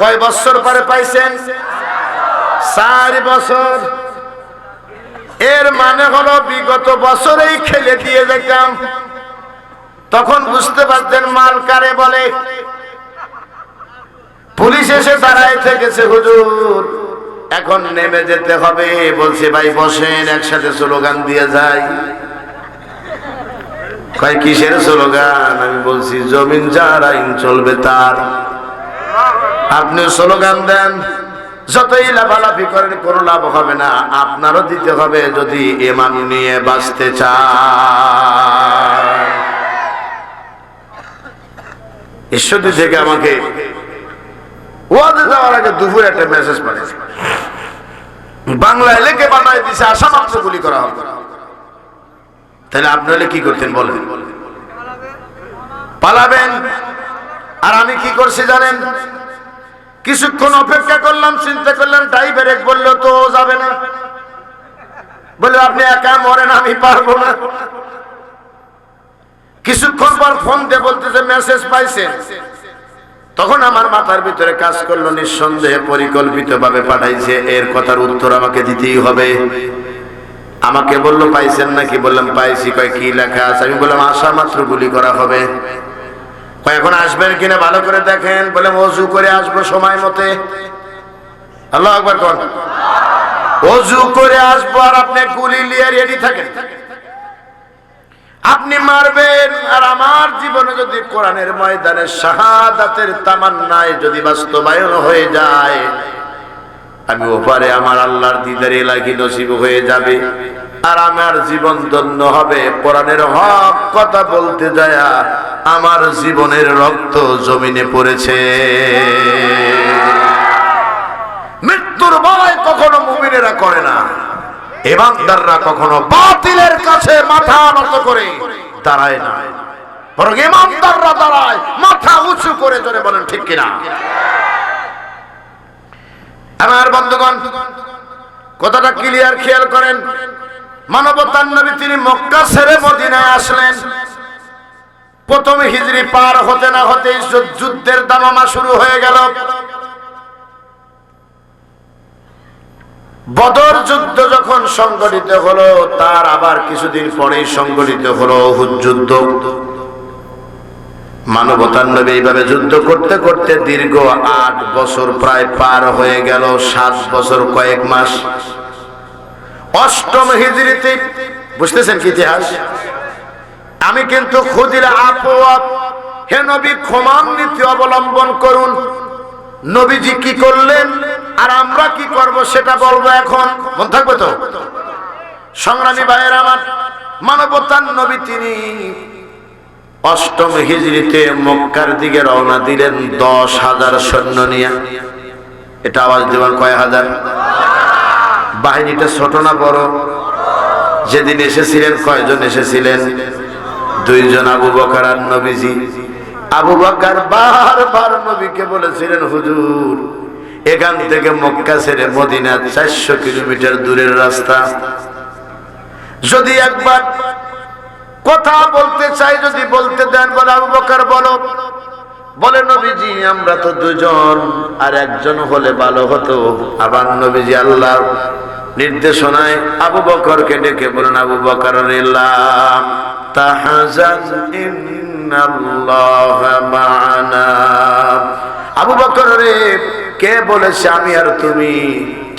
কয় বছর পরে পাইছেন? 4 বছর। এর মানে হলো বিগত বছরেই খেলে দিয়ে যেতাম, তখন বুঝতে পারতেন মাল কারে বলে। পুলিশ এসে দাঁড়ায় থেকেছে, হুজুর এখন নেমে যেতে হবে। বলছে ভাই বসেন, একসাথে স্লোগান দিয়ে যাই। কয় কিসের স্লোগান? আমি বলছি জমিন যার আইন চলবে তার। আপনি স্লোগান দেন, যতই লাফালাফি করেন কোনো লাভ হবে না, আপনারও দিতে হবে যদি ইমান নিয়ে বাঁচতে চান। ঈশ্বরদী থেকে আমাকে ওয়াজে যাওয়ার আগে দুপুরে একটা মেসেজ পাঠিয়েছে, বাংলায় লেখে বানায় দিছে আশা মাত্র গুলি করা হবে। তাহলে আপনারা কি করতেন বলেন? পালাবেন। আর আমি কি করছি জানেন? কিছুক্ষণ অপেক্ষা করলাম, চিন্তা করলাম, ড্রাইভার এক বললো তো যাবে না, বললো আপনি একা মরেন, আমি পারবো না। কিছুক্ষণ পর ফোন দিয়ে বলতেছে মেসেজ পাইছেন। তখন আমার মাথার ভিতরে কাজ করলো, নিঃসন্দেহে পরিকল্পিত ভাবে পাঠাইছে, এর কথার উত্তর আমাকে দিতেই হবে। আমাকে বললো পাইছেন নাকি? বললাম পাইছি। কয় কি লেখা আছে? আমি বললাম আশা মাত্র গুলি করা হবে। এখন আসবেন কিনা ভালো করে দেখেন। বলে ওযু করে আসবো সময় মতে। আল্লাহু আকবার কোন। ওযু করে আসবো আর আপনি গুলি নিয়ে রেডি থাকেন। আপনি মারবেন, আর আমার জীবনে যদি কোরআনের ময়দানে শাহাদাতের তামান্নায় যদি বাস্তবায়ন হয়ে যায়, আমি ওপারে আমার আল্লাহর দিদারে লাগি নসিব হয়ে যাবে, আর আমার জীবন ধন্য হবে। কোরআনের হক কথা বলতে যায় আমার জীবনের রক্ত জমিনে পড়েছে। মৃত্যুর ভয় কখনো মুমিনেরা করে না, ইমানদাররা কখনো বাতিলের কাছে মাথা নত করে দাঁড়ায় না, বরং ইমানদাররা দাঁড়ায় মাথা উঁচু করে। জোরে বলেন ঠিক কিনা? আমার বন্ধুগণ, কথাটা ক্লিয়ার খেয়াল করেন। মানবতার নবী তিনি মক্কা ছেড়ে মদিনায় আসলেন। প্রথম হিজরি পার হতে না হতে যুদ্ধের দামামা শুরু হয়ে গেল। বদর যুদ্ধ যখন সংগঠিত হলো, তার আবার কিছুদিন পরেই সংগঠিত হলো উহুদ যুদ্ধ। মানবতার নবী এইভাবে যুদ্ধ করতে করতে দীর্ঘ 8 বছর প্রায় পার হয়ে গেল, 7 বছর কয়েক মাস। অষ্টম হিজরিতে, বুঝতেছেন কি ইতিহাস? আমি কিন্তু খুদিরা আপওয়াব, হে নবী ক্ষমার নীতি অবলম্বন করুন। নবীজি কি করলেন আর আমরা কি করব সেটা বলবো এখন। মন থাকবে তো? সংগ্রামী ভাইয়ের আমার, মানবতার নবী তিনি অষ্টম হিজরিতে মক্কার দিকে রওনা দিলেন 10,000 সৈন্য নিয়ে। এটা আওয়াজ দেওয়ার কয় হাজার? বাহিনীটা ছোট না বড়? যেদিন এসেছিলেন কয়জন এসেছিলেন? 2 জন, আবু বকর আর নবীজি। আবু বকর বারবার নবীকে বলেছিলেন, হুজুর এখান থেকে মক্কা ছেড়ে মদিনা 400 কিলোমিটার দূরের রাস্তা, যদি একবার কথা বলতে চাই যদি বলতে দেন। বলে আবু বকর বলো। বলে নবীজি আমরা তো 2 জন, আর একজন হলে ভালো হতো। আবার নবীজি আল্লাহর নির্দেশনায় আবু বকরকে ডেকে বলেন, আবু বকর রিল্লাহ তাহজান ইন্নাল্লাহা মা'ানা। আবু বকর রে, কে বলেছে আমি আর তুমি?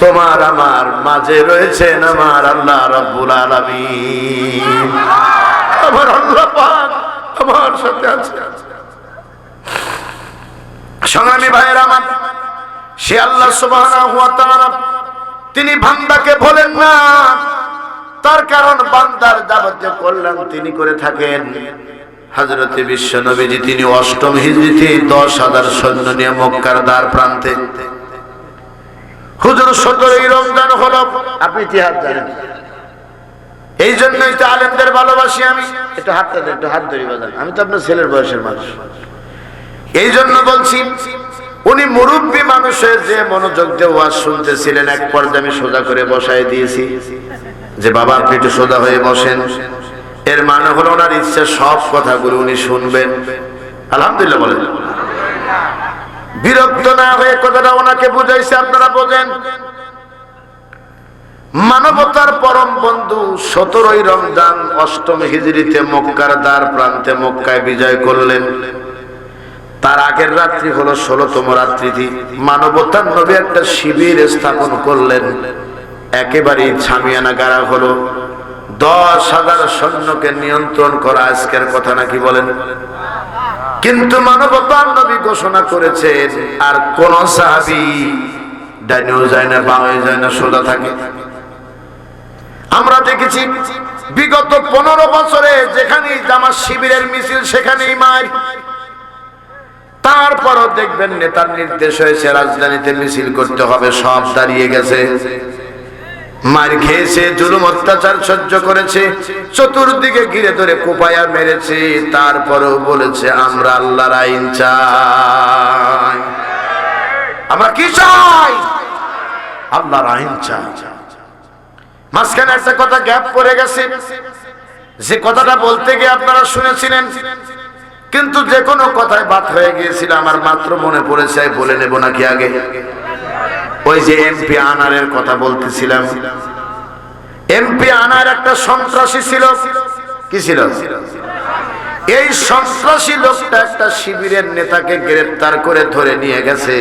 তোমার আমার মাঝে রয়েছেন আমার আল্লাহ রাব্বুল আলামিন। আমার আল্লাহ পাক আমার সাথে আছে। সংগ্রামী ভাইয়েরা আমার, সে আল্লাহ সুবহানাহু ওয়া তাআলা তিনি বান্দাকে বলেন না, তার কারণ বান্দার যাবতীয় কল্যাণ তিনি করে থাকেন। হযরতে বিশ্ব নবীজি তিনি ৮ম হিজরিতে ১০,০০০ সৈন্য নিয়ে মক্কার দ্বার প্রান্তে, হুজুর ১৭ই রমজান হলো, আপনি ইতিহাস জানেন, এই জন্যই তো আলেমদের ভালোবাসি আমি। একটু হাতটা দেন, একটু হাত ধরি বাজান, আমি তো আপনার ছেলের বয়সের মানুষ। এই জন্য বলছি, উনি মুরব্বী মানুষের যে মনোযোগ দিয়ে ওয়াজ শুনতেছিলেন, এক পর্যায়ে আমি সোজা করে বসায় দিয়েছি যে বাবা আপনি একটু সোজা হয়ে বসেন। এর মানে হলো ওনার ইচ্ছা সব কথাগুলো উনি শুনবেন। আলহামদুলিল্লাহ বলেন। বিরক্ত না হয়ে কথাটা ওনাকে বুঝাইছে, আপনারা বোঝেন। মানবতার পরম বন্ধু ১৭ই রমজান ৮ম হিজরিতে মক্কার দ্বার প্রান্তে মক্কায় বিজয় করলেন। তার আগের রাত্রি হলো ১৬তম রাত্রিটি। মানবতার নবী একটা শিবির স্থাপন করলেন, একেবারেই ছামিয়ানা গাড়া হলো। ১০,০০০ সৈন্যকে নিয়ন্ত্রণ করা আজকের কথা নাকি বলেন? কিন্তু মানবতার নবী ঘোষণা করেছেন আর কোন সাহাবী ডাইনেও যায় না, বামে যায় না, সোজা থাকে। আমরা দেখেছি বিগত ১৫ বছরে যেখানেই জামাত শিবিরের মিছিল সেখানেই মার। তারপরও দেখবেন নেতার নির্দেশ হয়েছে রাজধানীতে মিছিল করতে হবে, সব দাঁড়িয়ে গেছে। মার খেয়েছে, জুলুম অত্যাচার সহ্য করেছে, চতুর্দিকে ঘিরে ধরে কোপায়া মেরেছে, তারপরেও বলেছে আমরা আল্লাহর আইন চাই। আমরা কি চাই? আল্লাহর আইন চাই। মাঝখানে একটা কথা গ্যাপ পড়ে গেছে, যে কথাটা বলতে গিয়ে আপনারা শুনেছিলেন, কিন্তু যে কোনো কথায় বাদ হয়ে গিয়েছিল। আমার মাত্র মনে পড়েছে, বলে নেব নাকি আগে? ওই যে এমপি আনারের কথা বলতেছিলাম। এমপি আনার একটা সন্ত্রাসী ছিল। কি ছিল? এই সন্ত্রাসী লোকটা একটা শিবিরের নেতাকে গ্রেফতার করে ধরে নিয়ে গেছে।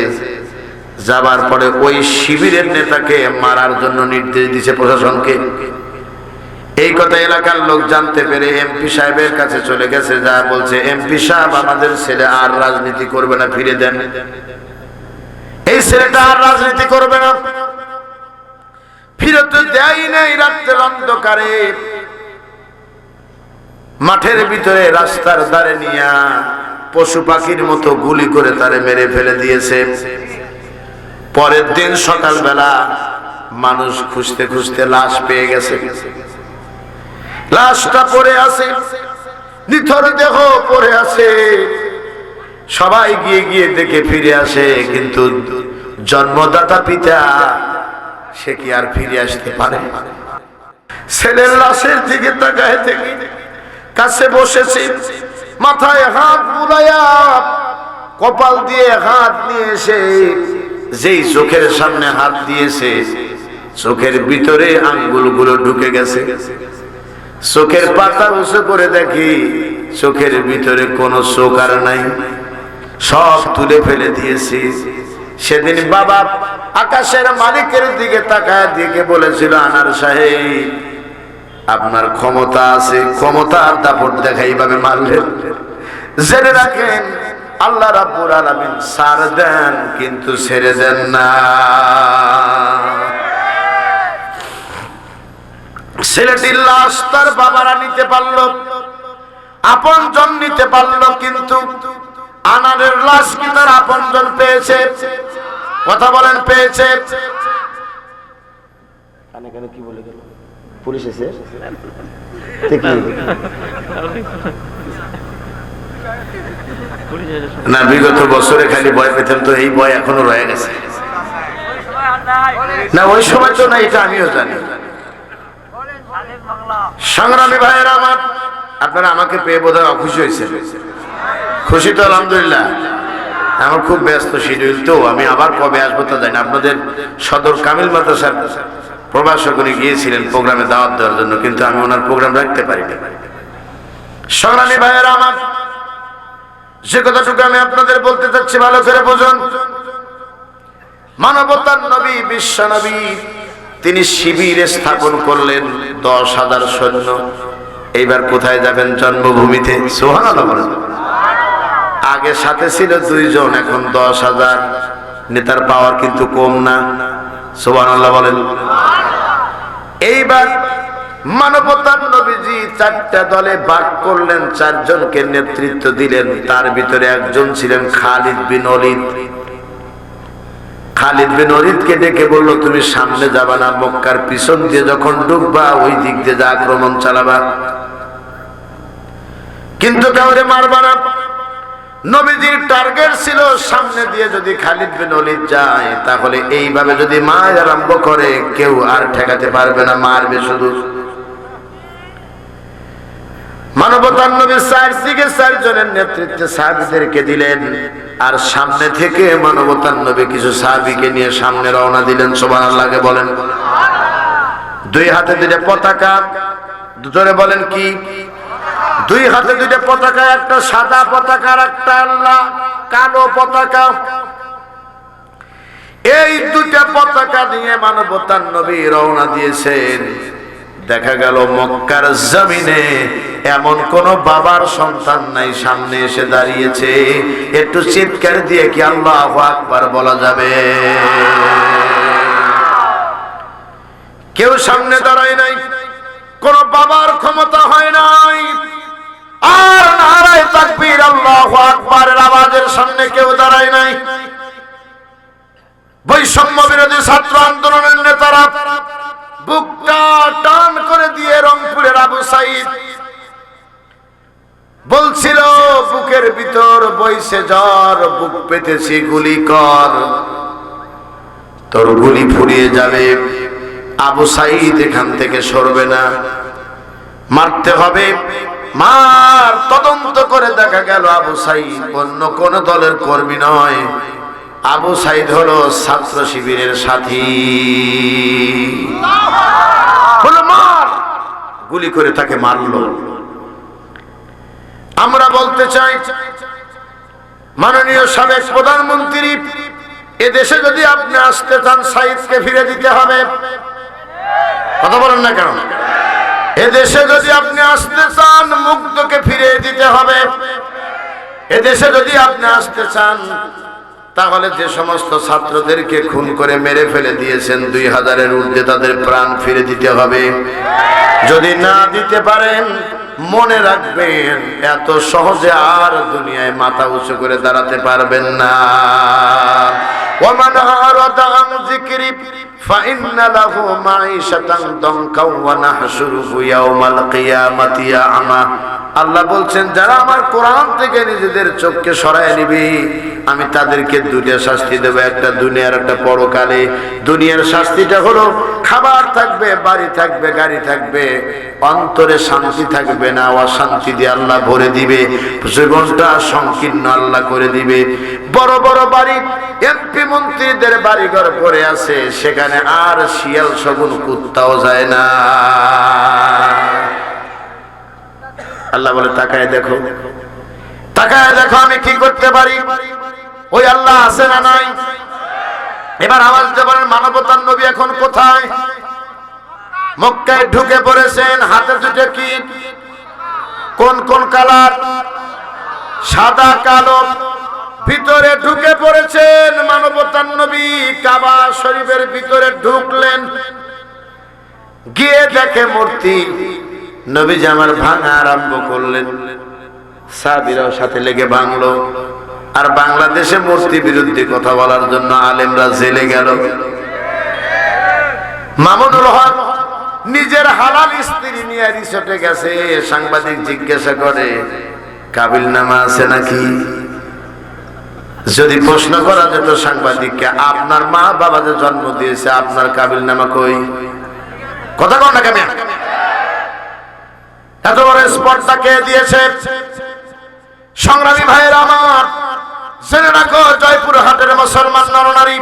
যাবার পরে ওই শিবিরের নেতাকে মারার জন্য নির্দেশ দিয়েছে প্রশাসনকে। এই কথা এলাকার লোক জানতে পেরে এমপি সাহেবের কাছে চলে গেছে, যা বলছে এমপি সাহেব আমাদের ছেলে আর রাজনীতি করবে না, ফিরে দেন। এই ছেলেটা আর রাজনীতি করবে না, ফিরতে দেয় নাই। রাত্রের অন্ধকারে মাঠের ভিতরে রাস্তার ধারে নিয়ে পশু পাখির মতো গুলি করে তারে মেরে ফেলে দিয়েছে। পরের দিন সকালবেলা মানুষ খুঁজতে খুঁজতে লাশ পেয়ে গেছে। লাশটা পড়ে আছে, নিথর দেহ পড়ে আছে। সবাই গিয়ে গিয়ে দেখে ফিরে আসে, কিন্তু জন্মদাতা পিতা সে কি আর ফিরে আসতে পারে? ছেলের লাশের দিকে তাকায় থেকে কাছে বসেছে, মাথায় হাত বুলাইয়া কপাল দিয়ে হাত নিয়ে এসে যেই চোখের সামনে হাত দিয়েছে, চোখের ভিতরে আঙ্গুলগুলো ঢুকে গেছে। চোখের পাতা উঁচু করে দেখি চোখের ভিতরে কোনো চোখ আর নাই, সব তুলে ফেলে দিয়েছি। সেদিন বাবা আকাশের মালিকের দিকে তাকায় দিকে বলেছিল, আনার সাহেব আপনার ক্ষমতা আছে, ক্ষমতার দাপট দেখা এইভাবে মারলেন। জেনে রাখেন আল্লাহ রাব্বুল আলামিন ছাড় দেন কিন্তু ছেড়ে দেন না। ছেলেটির লাশ তার বাবারা নিতে পারলো, আপনজন নিতে পারলো, কিন্তু আনারের লাশ কি তার আপনজন পেয়েছে? কথা বলেন, পেয়েছে? কানে কানে কি বলে গেল? পুলিশ এসে না, বিগত বছরে খালি ভয় পেতাম, তো এই ভয় এখনো রয়ে গেছে না। ওই সময় তো না, এটা আমিও জানি। সংগ্রামী ভাইয়েরা আমার, আপনারা আমাকে পেয়ে বোধহয় অখুশি হয়েছে। খুশি তো আলহামদুলিল্লাহ। আমার খুব ব্যস্ত শিডিউল, তো আমি আবার কবে আসবো তা জানি না। আপনাদের সদর কামিল মাদ্রাসার প্রভাষক উনি গিয়েছিলেন প্রোগ্রামে দাওয়াত দেওয়ার জন্য, কিন্তু আমি ওনার প্রোগ্রাম রাখতে পারি না। সংগ্রামী ভাইয়েরা আমার, যে কথাটুকু আমি আপনাদের বলতে চাচ্ছি ভালো করে বুঝুন। মানবতার নবী, বিশ্ব নবী, তিনি শিবির স্থাপন করলেন 10,000 সৈন্য। এইবার কোথায় যাবেন? জন্মভূমিতে। সুবহানাল্লাহ বলেন। আগে সাথে ছিল 2 জন, এখন 10,000। নেতার পাওয়ার কিন্তু কম না। সুবহানাল্লাহ বলেন। এইবার মানবতার নবীজি 4টা দলে ভাগ করলেন, 4 জনকে নেতৃত্ব দিলেন। তার ভিতরে একজন ছিলেন খালিদ বিন ওলীদ। খালিদ বিন ওলীদকে ডেকে বলল, তুমি সামনে যাবা না, মক্কার পিছন দিয়ে যখন ঢুকবা ওই দিক দিয়ে যা আক্রমণ চালাবা, কিন্তু কাউরে মারবা না। নবীজির টার্গেট ছিল সামনে দিয়ে যদি খালিদ বিন ওলীদ যায়, তাহলে এইভাবে যদি মার আরম্ভ করে কেউ আর ঠেকাতে পারবে না, মারবে শুধু। মানবতার নবী 4 দিকে 4 জনের নেতৃত্বে সাহাবীদেরকে দিলেন, আর সামনে থেকে মানবতার নবী কিছু সাহাবীকে নিয়ে সামনে রওনা দিলেন। সুবহানাল্লাহ বলেন। 2 হাতে 2টা পতাকা। জোরে বলেন কি? 2 হাতে 2টা পতাকা, একটা সাদা পতাকা আর একটা আল্লাহ কালো পতাকা। এই 2টা পতাকা নিয়ে মানবতার নবী রওনা দিয়েছেন। দেখা গেল মক্কার জমিনে এমন কোন বাবার সন্তান নাই সামনে এসে দাঁড়িয়েছে। একটু চিৎকার দিয়ে কি আল্লাহু আকবার বলা যাবে? কেউ সামনে দাঁড়ায় নাই, কোন বাবার ক্ষমতা হয় নাই। আর নারায়ে তাকবীর আল্লাহু আকবারের আওয়াজের সামনে কেউ দাঁড়ায় নাই। বৈষম্য বিরোধী ছাত্র আন্দোলনের নেতারা বুকটা টান করে দিয়ে রংপুরের আবু সাইদ বলছিল, বুকের ভিতর বইছে জ্বর, বুক পেতেছি, গুলি কর, তোর গুলি ফুরিয়ে যাবে। আবু সাইদ এখান থেকে সরবে না, মারতে হবে, মার। তদন্ত করে দেখা গেল আবু সাইদ অন্য কোন দলের কর্মী নয়, আবু সাইদ হলো ছাত্র শিবিরের সাথী। বলো মার, গুলি করে তাকে মারলো। আমরা বলতে চাই, মাননীয় সাবেক প্রধানমন্ত্রী, এদেশে যদি আপনি আসতে চান সাইদকে ফিরে দিতে হবে। কথা বলেন না কেন? এদেশে যদি আপনি আসতে চান মুগ্ধকে ফিরে দিতে হবে। এদেশে যদি আপনি আসতে চান তাহলে যে সমস্ত ছাত্রদেরকে খুন করে মেরে ফেলে দিয়েছেন 2000-এর ঊর্ধ্বে, তাদের প্রাণ ফিরে দিতে হবে। যদি না দিতে পারেন মনে রাখবেন এত সহজে আর দুনিয়ায় মাথা উঁচু করে দাঁড়াতে পারবেন না। ওয়ামান আরাদা আন যিকরি ফাইন্না লাহু মাঈশাতান দানকা ওয়া নাহশুরুহু ইয়াওমাল কিয়ামাতি আ'মা। আল্লাহ বলছেন, যারা আমার কোরআন থেকে নিজেদের চোখকে সরায় নিবে আমি তাদেরকে 2টা শাস্তি দেব, একটা দুনিয়ার একটা পরকালে। দুনিয়ার শাস্তিটা হলো খাবার থাকবে, বাড়ি থাকবে, গাড়ি থাকবে, অন্তরে শান্তি থাকবে না, অশান্তি দিয়ে আল্লাহ ভরে দিবে, জীবনটা সংকীর্ণ আল্লাহ করে দিবে। বড় বড় বাড়ি, এমপি মন্ত্রীদের বাড়িঘর পড়ে আছে, সেখানে আর শিয়াল শগুন কুত্তাও যায় না। আল্লাহ বলে, তাকায় দেখো, তাকায় দেখো আমি কি করতে পারি। ওই আল্লাহ আছে না নাই? এবার আওয়াজ দেবেন, মানবতার নবী এখন কোথায়? মক্কায় ঢুকে পড়েছেন। হাতে 2টা কি? কোন কোন কালার? সাদা কালো। ভিতরে ঢুকে পড়েছেন মানবতার নবী। কাবা শরীফের ভিতরে ঢুকলেন, গিয়ে দেখে মূর্তি। নবীজি আমার ভাঙা আরম্ভ করলেন, সাহাবীরাও সাথে লেগে ভাঙলো। আর বাংলাদেশে মূর্তি বিরুদ্ধে কথা বলার জন্য আলেমরা জেলে গেল। মামুনুল হক নিজের হালাল স্ত্রী নিয়ে রিসোর্টে গেছে। সাংবাদিক জিজ্ঞাসা করে, কাবিলনামা আছে নাকি? যদি প্রশ্ন করা যেত সাংবাদিককে, আপনার মা বাবা যে জন্ম দিয়েছে আপনার কাবিলনামা কই? কথা কন না কেন? এত বড় স্পর্ধা কে দিয়েছে? সংগ্রামী ভাইয়েরা আমার, জেনে রাখো জয়পুরহাটের মুসলমান নরনারী,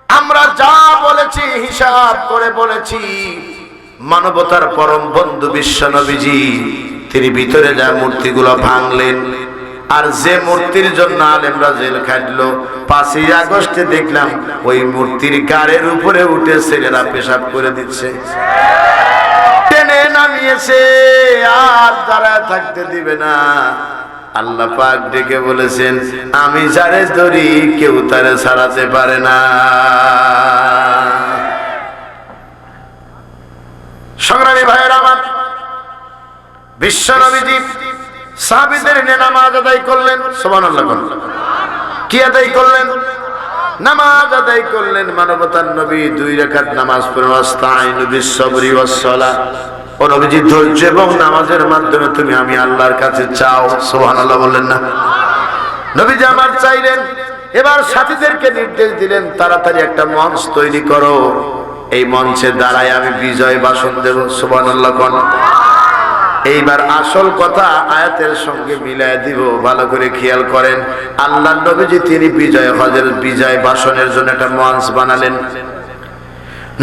আমরা যা বলেছি হিসাব করে বলেছি। মানবতার পরম বন্ধু বিশ্ব নবীজি তিনি ভিতরে যা মূর্তিগুলো ভাঙলেন। আর যে মূর্তির জন্য আলেমরা জেল খাটলো, 5ই আগস্টে দেখলাম ওই মূর্তির গাড়ির উপরে উঠে ছেলেরা পেশাব করে দিচ্ছে, টেনে নামিয়েছে, আর দাঁড়ায় থাকতে দিবে না। আল্লাহ পাক ডেকে বলেছেন, আমি যারে ধরি কেউ তারে ছাড়াতে পারে না। সংগ্রামী ভাইয়েরা আমার, বিশ্ব নবীজি সাহাবীদের নিয়ে নামাজ আদায় করলেন। সুবহানাল্লাহ। কি আদায় করলেন? নামাজ আদায় করলেন। মানবতার নবী 2 রাকাত নামাজ পড়লেন। আস্তাইনু বিস-সাবরি ওয়াস-সালাহ। ও নবীজি, ধৈর্য এবং নামাজের মাধ্যমে তুমি আমি আল্লাহর কাছে চাও। সুবহানাল্লাহ বললেন না? নবীজি আমার চাইলেন। এবার সাথীদেরকে নির্দেশ দিলেন, তাড়াতাড়ি একটা মঞ্চ তৈরি করো, এই মঞ্চে দাঁড়ায় আমি বিজয় ভাষণ দেব। সুবহানাল্লাহ। এইবার আসল কথা আয়াতের সঙ্গে মিলায় দিব, ভালো করে খেয়াল করেন। আল্লাহর নবীজি তিনি বিজয় হজের বিজয় ভাষণের জন্য একটা মঞ্চ বানালেন।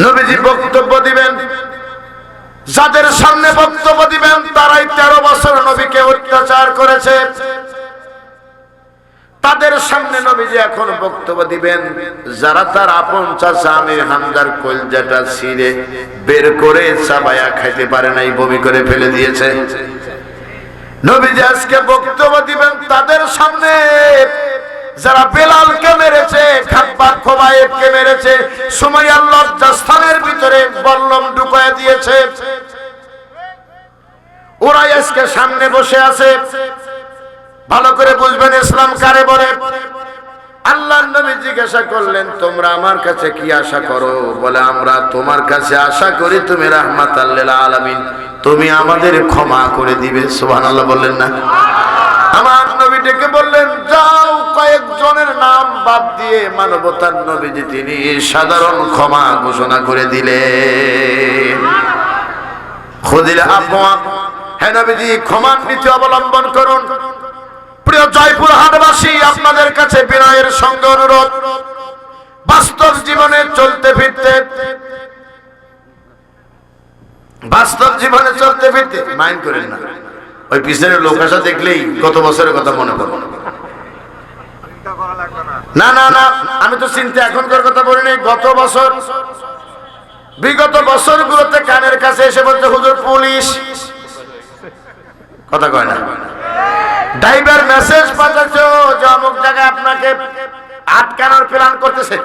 নবীজি বক্তব্য দিবেন। যাদের সামনে বক্তব্য দিবেন তারাই 13 বছর নবীকে অত্যাচার করেছে। তাদের সামনে নবীজি এখন বক্তব্য দিবেন। যারা তার আপন চাচা আমির হামজার কলজাটা ছিঁড়ে বের করে চাবায়া খাইতে পারে নাই, বমি করে ফেলে দিয়েছে, নবীজি আজকে বক্তব্য দিবেন তাদের সামনে। যারা বেলালকে মেরেছে, খাব্বাব খোবায়েবকে মেরেছে, সুমাইয়ার লজ্জাস্থানের ভিতরে বল্লম ঢুকায় দিয়েছে, ওরাই আজকে সামনে বসে আছে। ভালো করে বুঝবেন ইসলাম কারে বলে। আল্লাহর নবী জিজ্ঞাসা করলেন, তোমরা আমার কাছে কি আশা করো? বলে, আমরা তোমার কাছে আশা করি তুমি রাহমাতাল লিল আলামিন, তুমি আমাদের ক্ষমা করে দিবে। সুবহানাল্লাহ বললেন না? আমার নবী ডেকে বললেন, যাও কয়েকজনের নাম বাদ দিয়ে মানবতার নবীজি তিনি সাধারণ ক্ষমা ঘোষণা করে দিলেন। খুদিল আফওয়া, হে নবীজি ক্ষমার নীতি অবলম্বন করুন। প্রিয় জয়পুরহাটবাসী, আপনাদের কাছে বিনয়ের সঙ্গে অনুরোধ, বাস্তব জীবনে চলতে ফিরতে মাইন্ড করেন না। ওই পিছনের লোক আসা দেখলেই গত বছরের কথা মনে পড়ে। না না না, আমি তো চিন্তা এখনকার কথা বলিনি, গত বছর, বিগত বছরগুলোতে কানের কাছে এসে বলছে, হুজুর পুলিশ, কথা কয় না, ড্রাইভার মেসেজ পাঠাচ্ছে যে অমুক জায়গায় আপনাকে আটকানোর প্ল্যান করতেছে।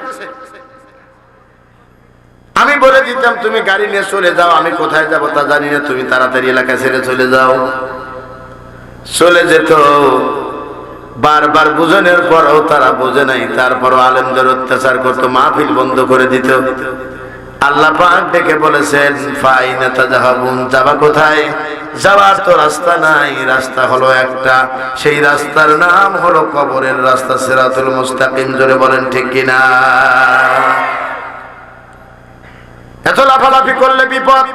আমি বলে দিতাম, তুমি গাড়ি নিয়ে চলে যাও, আমি কোথায় যাবো তা জানি না, তুমি তাড়াতাড়ি এলাকা ছেড়ে চলে যাও। চলে যেত। বারবার বুঝানোর পরও তারা বোঝে নাই, তারপরও আলেমদের অত্যাচার করতো, মাহফিল বন্ধ করে দিত। আল্লাহ পাক ডেকে বলেছেন, ফাইনা তাযাহাবুন, যাবা কোথায়? যাওয়ার তো রাস্তা নাই, রাস্তা হলো একটা, সেই রাস্তার নাম হলো কবরের রাস্তা, সিরাতুল মুস্তাকিম। জোরে বলেন ঠিক কিনা? এত লাফালাফি করলে বিপদ।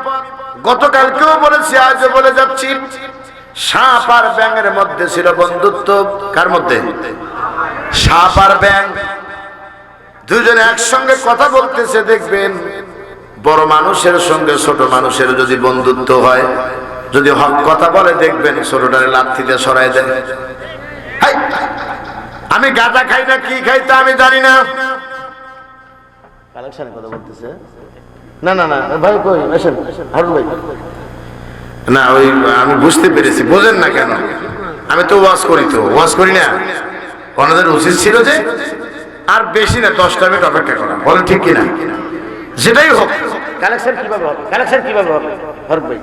গতকালকেও বলেছি, আজও বলে যাচ্ছি, সাপ আর ব্যাঙের মধ্যে ছিল বন্ধুত্ব। কার মধ্যে? সাপ আর ব্যাঙ দুজনে একসঙ্গে কথা বলতেছে। দেখবেন বড় মানুষের সঙ্গে ছোট মানুষের যদি বন্ধুত্ব হয়, যদি হক কথা বলে, দেখবেন ছোটটারে লাথিতে সরাই দেন। আমি গাঁজা খাই না, কি খাই তা আমি জানি না, কালেকশনের কথা বলতেছে। না না না ভাই, কই আসেন হারুন ভাই। না, ওই আমি বুঝতে পেরেছি, বোঝেন না কেন? আমি তো ওয়াজ করি, তো ওয়াজ করি না। ওনাদের উচিত ছিল যে আর বেশি না, 10টা মিনিট অপেক্ষা করা। বলেন ঠিক কিনা? যেটাই হোক, কালেকশন কিভাবে হবে? কালেকশন কিভাবে হবে হারুন ভাই?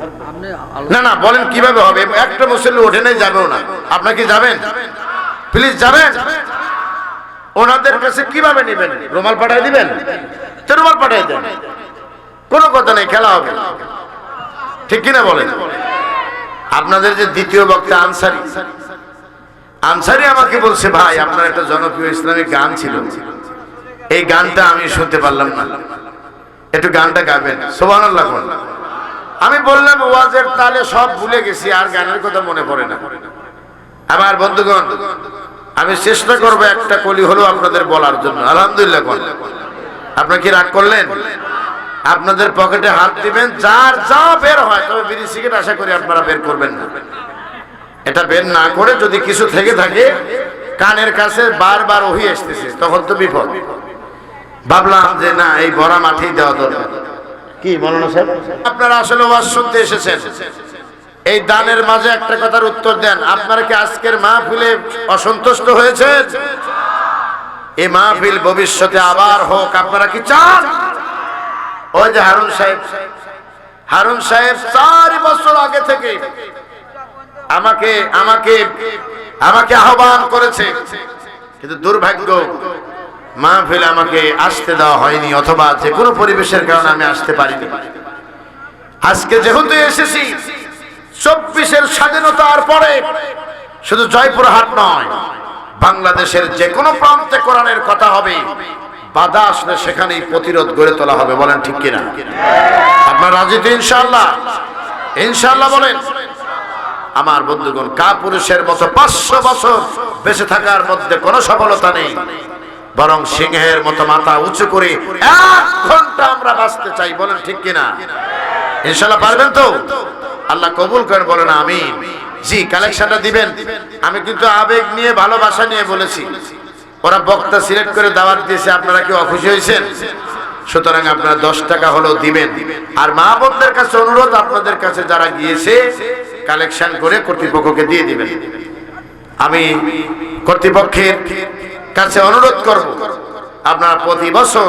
না না, বলেন কিভাবে হবে? একটা মুসল্লি ওঠে নাই, যাবেও না। আপনারা কি যাবেন? প্লিজ যাবেন। ওনাদের কাছে কিভাবে নেবেন? রুমাল পাঠিয়ে দিবেন? তো রুমাল পাঠিয়ে দেন, কোনো কথা নেই, খেলা হবে। ঠিক কিনা বলেন? আপনাদের যে দ্বিতীয় বক্তা আনসারি আমাকে বলছে, ভাই আপনার একটা জনপ্রিয় ইসলামিক গান ছিল, এই গানটা আমি শুনতে পারলাম না, একটু গানটা গাবেন। সুবহানাল্লাহ। আমি বললাম, ওয়াজের তালে সব ভুলে গেছি, আর গানের কথা মনে পড়ে না। আমার বন্ধুগণ, আমি চেষ্টা করবো একটা কলি হলো আপনাদের বলার জন্য। আলহামদুলিল্লাহ। আপনারা কি রাগ করলেন? আপনাদের পকেটে হাত দিবেন, যার যা বের হয়, তবে বিড়ি সিগারেট আশা করি আপনারা বের করবেন না। এটা বের না করে যদি কিছু থেকে থাকে কানের কাছে বারবার ওহি আসতেছে, তখন তো বিপদ। ভাবলাম যে না, এই ভরা মাঠেই দেওয়া দরকার। কি বলেন স্যার? আপনারা আসলে ওয়াজ শুনতে এসেছেন, এই দানের মাঝে একটা কথার উত্তর দেন। আপনারা কি আজকের মাহফিলে অসন্তুষ্ট হয়েছেন? এই মাহফিল ভবিষ্যতে আবার হোক, আপনারা কি চান? ওই যে হারুন সাহেব 4 বছর আগে থেকে আমাকে আমাকে আমাকে আহ্বান করেছে, কিন্তু দুর্ভাগ্য মাহফিলে আমাকে আসতে দেওয়া হয়নি, অথবা যে কোনো পরিবেশের কারণে আমি আসতে পারিনি। আজকে যেহেতু এসেছি 24-এর স্বাধীনতার পরে, শুধু জয়পুরহাট নয়, বাংলাদেশের যে কোনো প্রান্তে কোরআনের কথা হবে, বাধা আসলে সেখানেই প্রতিরোধ গড়ে তোলা হবে। বলেন ঠিক কিনা? আপনার রাজি তো? ইনশাআল্লাহ, ইনশাআল্লাহ বলেন। আমার বন্ধুগণ, কাপুরুষের মতো 500 বছর বেঁচে থাকার মধ্যে কোনো সফলতা নেই, বরং সিংহের মতো মাথা উঁচু করে 1 ঘন্টা আমরা বাঁচতে চাই। বলেন ঠিক কিনা? ইনশাআল্লাহ পারবেন তো? আল্লাহ কবুল করেন, বলেন আমিন। জি, কালেকশনটা দিবেন। আমি কিন্তু আবেগ নিয়ে, ভালোবাসা নিয়ে বলেছি। ওরা বক্তা সিলেক্ট করে দাওয়াত দিয়েছে, আপনারা কি অখুশি হয়েছেন? সুতরাং আপনারা 10 টাকা হলেও দিবেন। আর মা বোনদের কাছে অনুরোধ, আপনাদের কাছে যারা গিয়েছে কালেকশন করে কর্তৃপক্ষকে দিয়ে দিবেন। আমি কর্তৃপক্ষের কাছে অনুরোধ করব, আপনারা প্রতি বছর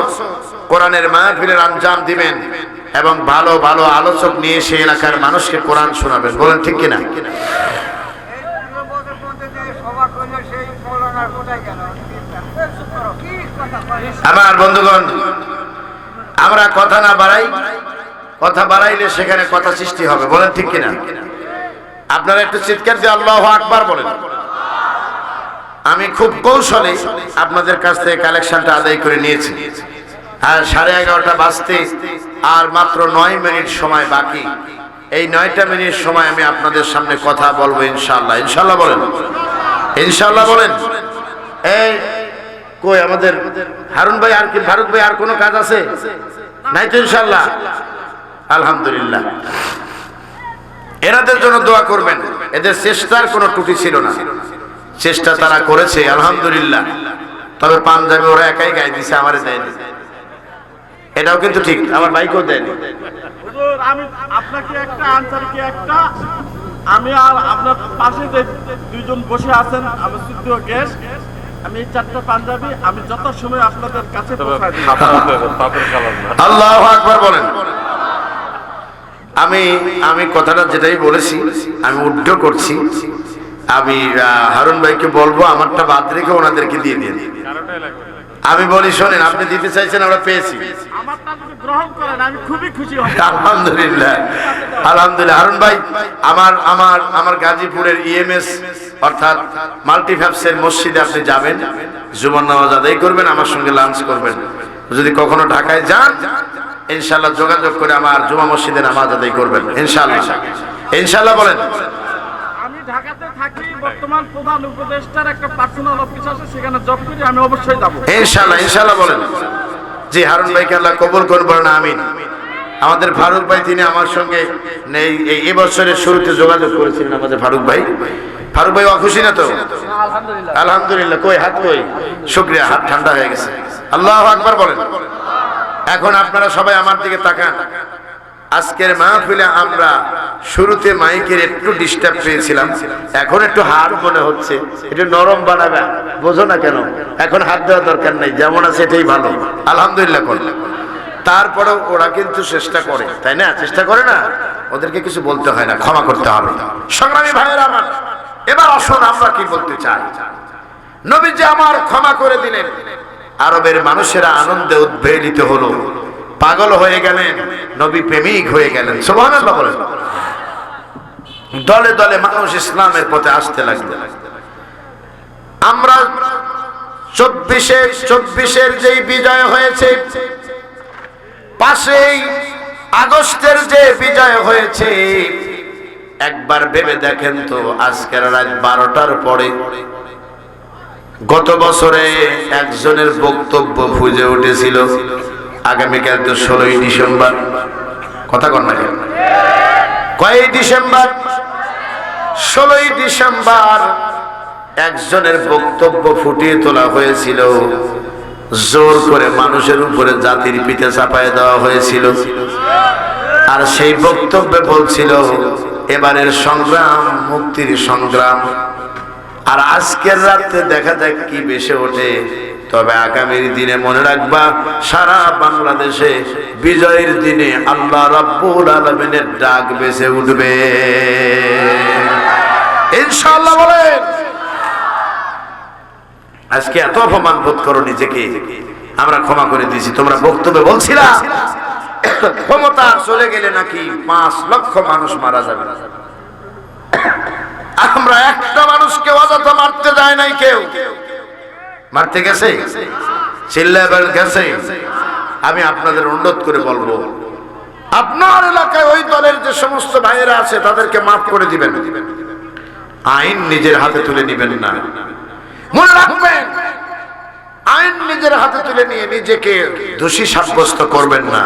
কোরআনের মাহফিলের আঞ্জাম দিবেন এবং ভালো ভালো আলোচক নিয়ে এসে এলাকার মানুষকে কোরআন শোনাবেন। বলেন ঠিক কিনা? আমার বন্ধুগণ, আমরা কথা না বাড়াই, কথা বাড়াইলে সেখানে কথা সৃষ্টি হবে। বলেন ঠিক কিনা? আপনারা একটু চিৎকার দিয়ে আল্লাহু আকবার বলেন। আমি খুব কৌশলে আপনাদের কাছ থেকে কালেকশনটা আদায় করে নিয়েছি। আর 11:30 বাজতে আর মাত্র 9 মিনিট সময় বাকি। এই 9টা মিনিট সময় আমি আপনাদের সামনে কথা বলবো ইনশাআল্লাহ। ইনশাআল্লাহ বলেন, ইনশাআল্লাহ বলেন। এই কই আমাদের হারুন ভাই, আর কি ফারুক ভাই, আর কোনো কাজ আছে? নাই তো? ইনশাআল্লাহ, আলহামদুলিল্লাহ। এনাদের জন্য দোয়া করবেন। এদের চেষ্টার কোনো ত্রুটি ছিল না, চেষ্টা তারা করেছে আলহামদুলিল্লাহ। তবে পাঞ্জাবি ওরা একাই গায়ে দিছে, আমারে দেয়নি। এটাও কিন্তু ঠিক, আমার ভাইকেও দেয়নি। আমি আপনাকে একটা আনসারকে একটা, আমি আর আপনার পাশে যে 2জন বসে আছেন আমার সিদ্ধ গেস্ট, আমি 4টা পাঞ্জাবি আমি যত সময় আপনাদের কাছে পৌঁছাই দিই। আল্লাহু আকবার বলেন। আমি কথাটা যেটাই বলেছি আমি উদ্ধ করছি। আমি হারুন ভাইকে বলবো আমারটা বাদ রেখে ওনাদেরকে দিয়ে দিন। আমি বলি শোনেন, আপনি দিতে চাইছেন, আমরা পেয়েছি, আমারটা যদি গ্রহণ করেন আমি খুবই খুশি হব। আলহামদুলিল্লাহ, আলহামদুলিল্লাহ। হারুন ভাই, আমার গাজীপুরের ইএমএস অর্থাৎ মাল্টিফ্যাপসের মসজিদে আপনি যাবেন, জুমার নামাজ আদায় করবেন, আমার সঙ্গে লাঞ্চ করবেন। যদি কখনো ঢাকায় যান ইনশাআল্লাহ যোগাযোগ করে আমার জুমা মসজিদে নামাজ আদায় করবেন ইনশাআল্লাহ। ইনশাআল্লাহ বলেন। আমি ঢাকাতে থাকি, বর্তমান প্রধান উপদেষ্টার একটা পার্সোনাল অফিস আছে, সেখানে জব করি, আমি অবশ্যই যাব ইনশাআল্লাহ। ইনশাআল্লাহ বলেন। জি, হারুন ভাইকে আল্লাহ কবুল করুন, বলেন আমিন। আমাদের ফারুক ভাই, তিনি আমার সঙ্গে এই বছরের শুরুতে যোগাযোগ করেছিলেন। আমাদের ফারুক ভাই অখুশি না তো? আলহামদুলিল্লাহ। কই হাত, কই? শুকরিয়া, হাত ঠান্ডা হয়ে গেছে। আল্লাহু আকবার বলেন। এখন আপনারা সবাই আমার দিকে তাকান। আজকের মাহফিলে আমরা শুরুতে মাইকের একটু ডিস্টার্ব পেয়েছিলাম, এখন একটু হাত মনে হচ্ছে একটু নরম বানাবে, বোঝো না কেন? এখন হাত দেওয়ার দরকার নেই, যেমন আছে এটাই ভালো। আলহামদুলিল্লাহ কর। তারপরেও ওরা কিন্তু চেষ্টা করে, তাই না? চেষ্টা করে না, ওদেরকে কিছু বলতে হয় না, ক্ষমা করতে হবে। সংগ্রামী ভাইয়েরা আমার, এবার আসুন আমরা কি বলতে চাই। নবী যে আমার ক্ষমা করে দিলেন, আরবের মানুষেরা আনন্দে উদ্বেলিত হলো, পাগল হয়ে গেলেন, নবী প্রেমিক হয়ে গেলেন। সুবহানাল্লাহ বলেন। দলে দলে মানুষ ইসলামের পথে আসতে লাগলো। আমরা 24-এর যেই বিজয় হয়েছে, 5ই আগস্টের যে বিজয় হয়েছে, একবার ভেবে দেখেন তো, আজকের রাত 12টার পরে গত বছরে একজনের বক্তব্য ফুজে উঠেছিল, আগামীকাল তো 16ই ডিসেম্বর। কথা কন না? কয় ডিসেম্বর? 16ই ডিসেম্বর একজনের বক্তব্য ফুটিয়ে তোলা হয়েছিল, জোর করে মানুষের উপরে জাতির পিঠে চাপায় দেওয়া হয়েছিল। আর সেই বক্তব্যে বলছিল এবারের সংগ্রাম মুক্তির সংগ্রাম। আর আজকের রাতে দেখা যাক কি বেশি ওঠে। তবে আগামীর দিনে মনে রাখবা, সারা বাংলাদেশে বিজয়ের দিনে আল্লাহ রাব্বুল আলামিনের ডাক বেজে উঠবে ইনশাআল্লাহ। বলেন, আজকে এত অপমান বোধ করো নিজেকে, আমরা ক্ষমা করে দিয়েছি। তোমরা বক্তব্যে বলছিলা ক্ষমতা চলে গেলে নাকি 5 লক্ষ মানুষ মারা যাবে। আমরা একটা মানুষকে অযথা মারতে যায় নাই, কেউ মারতে গেছে, চিল্লাবার গেছে। আমি আপনাদের অনুরোধ করে বলবো, আপনার এলাকায় ওই দলের যে সমস্ত ভাইয়েরা আছে তাদেরকে মাফ করে দিবেন, আইন নিজের হাতে তুলে নিবেন না। মনে রাখবেন, আইন নিজের হাতে তুলে নিয়ে নিজেকে দোষী সাব্যস্ত করবেন না,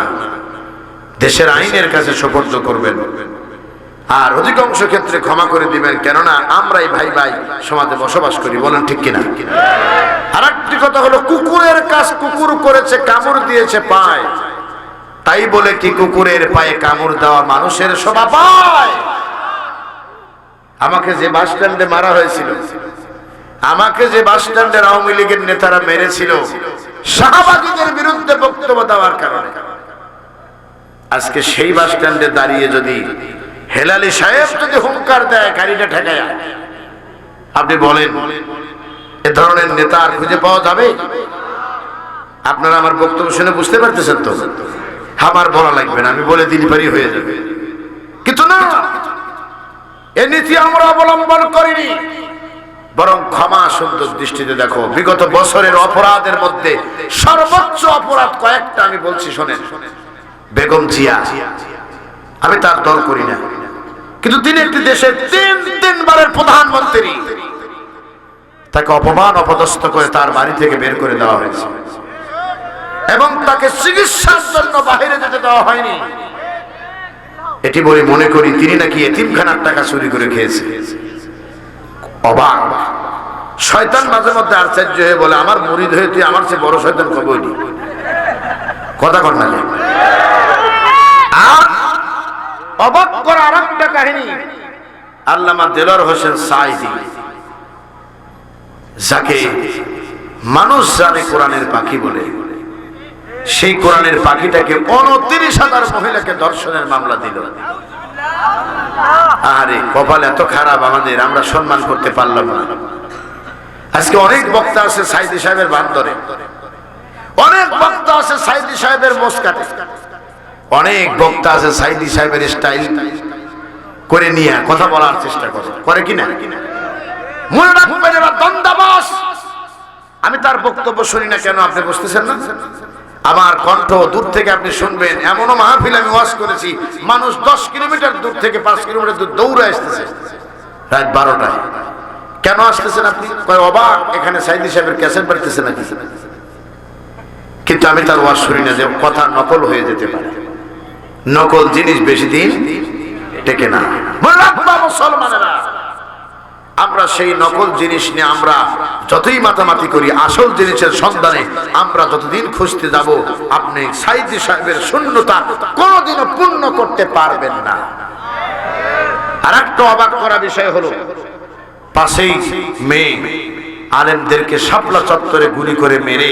দেশের আইনের কাছে সুপর্দ করবেন। আর অধিকাংশ ক্ষেত্রে ক্ষমা করে দিবেন, কেননা আমরাই ভাই ভাই সমাজে বসবাস করি। বলেন ঠিক কিনা? আর একটি কথা হলো, কুকুরের কাজ কুকুর করেছে, কামড় দিয়েছে পায়, তাই বলে কি কুকুরের পায়ে কামড় দেওয়া মানুষের শোভা পায়? আমাকে যে বাস স্ট্যান্ডে মারা হয়েছিল, আমাকে যে বাস স্ট্যান্ডের আওয়ামী লীগের নেতারা মেরেছিল শাহবাগীদের বিরুদ্ধে বক্তব্য দেওয়ার কারণে, আজকে সেই বাস স্ট্যান্ডে দাঁড়িয়ে যদি হেলালি সাহেব যদি হুঙ্কার দেয় গাড়িটা ঠেকায়, আপনি বলেন এ ধরনের নেতা আর খুঁজে পাওয়া যাবে? আপনারা আমার বক্তব্য শুনে বুঝতে পারতেছেন তো? আমার বলা লাগবে না, আমি বলে দিলি পারি হয়ে যাবে। কিন্তু না, এ নীতি আমরা অবলম্বন করিনি, বরং ক্ষমা সুন্দর দৃষ্টিতে দেখো। বিগত বছরের অপরাধের মধ্যে সর্বোচ্চ অপরাধ কয়েকটা আমি বলছি শোনেন। বেগম জিয়া, আমি তার দল করি না, কিন্তু তিনি একটি দেশের তিনবারের প্রধানমন্ত্রী, তাকে অপমান অপদস্থ করে তার বাড়ি থেকে বের করে দেওয়া হয়েছে এবং তাকে চিকিৎসার জন্য বাইরে যেতে দেওয়া হয়নি। এটি বলে মনে করি তিনি নাকি এতিমখানার টাকা চুরি করে খেয়েছে। অবাক! শয়তান মাঝে মধ্যে আশ্চর্য হয়ে বলে, আমার মুরিদ হয়ে তুই আমার চেয়ে বড় শয়তান কবই নি। কথা কর না। আর অবাক করা আর একটা কাহিনী, আল্লামা দেলোয়ার হোসেন সাঈদী, যাকে মানুষ জানে কোরআনের পাখি বলে, সেই কোরআনের পাখিটাকে 29,000 মহিলাকে ধর্ষণের মামলা দিল। আরে কপাল এত খারাপ আমাদের, আমরা সম্মান করতে পারলাম না। আজকে অনেক বক্তা আছে সাঈদী সাহেবের বান্দরে, অনেক বক্তা আছে সাঈদী সাহেবের মোসকাতে, অনেক বক্তা আছে সাঈদী সাহেবের স্টাইল করে নিয়ে কথা বলার চেষ্টা করে কিনা? মনে রাখবেন এরা দ্বন্দ্বাবাস। আমি তার বক্তব্য শুনি না কেন আপনি বুঝতেছেন না? আমার কণ্ঠ দূর থেকে আপনি শুনবেন। এমনও মাহফিল আমি ওয়াজ করেছি, মানুষ 10 কিলোমিটার দূর থেকে 5 কিলোমিটার দূর দৌড়ে আসতেছে রাত 12টায়। কেন আসতেছেন আপনি? অবাক, এখানে সাঈদী সাহেবের ক্যাসেট বাড়তেছে নাকি? কিন্তু আমি তার ওয়াজ শুনি না, যে কথা নকল হয়ে যেতে পারে। নকল জিনিস বেশি দিন টেকে না। মুসলমানেরা, আমরা সেই নকল জিনিস নিয়ে আমরা যতই মাতামাতি করি, আসল জিনিসের সন্ধানে আমরা যতদিন খুঁজতে যাব, আপনি সাঈদী সাহেবের শূন্যতা কোনোদিনও পূর্ণ করতে পারবেন না। আর একটা অবাক করা বিষয় হলো, 5ই মে আলেমদেরকে শাপলা চত্বরে গুলি করে মেরে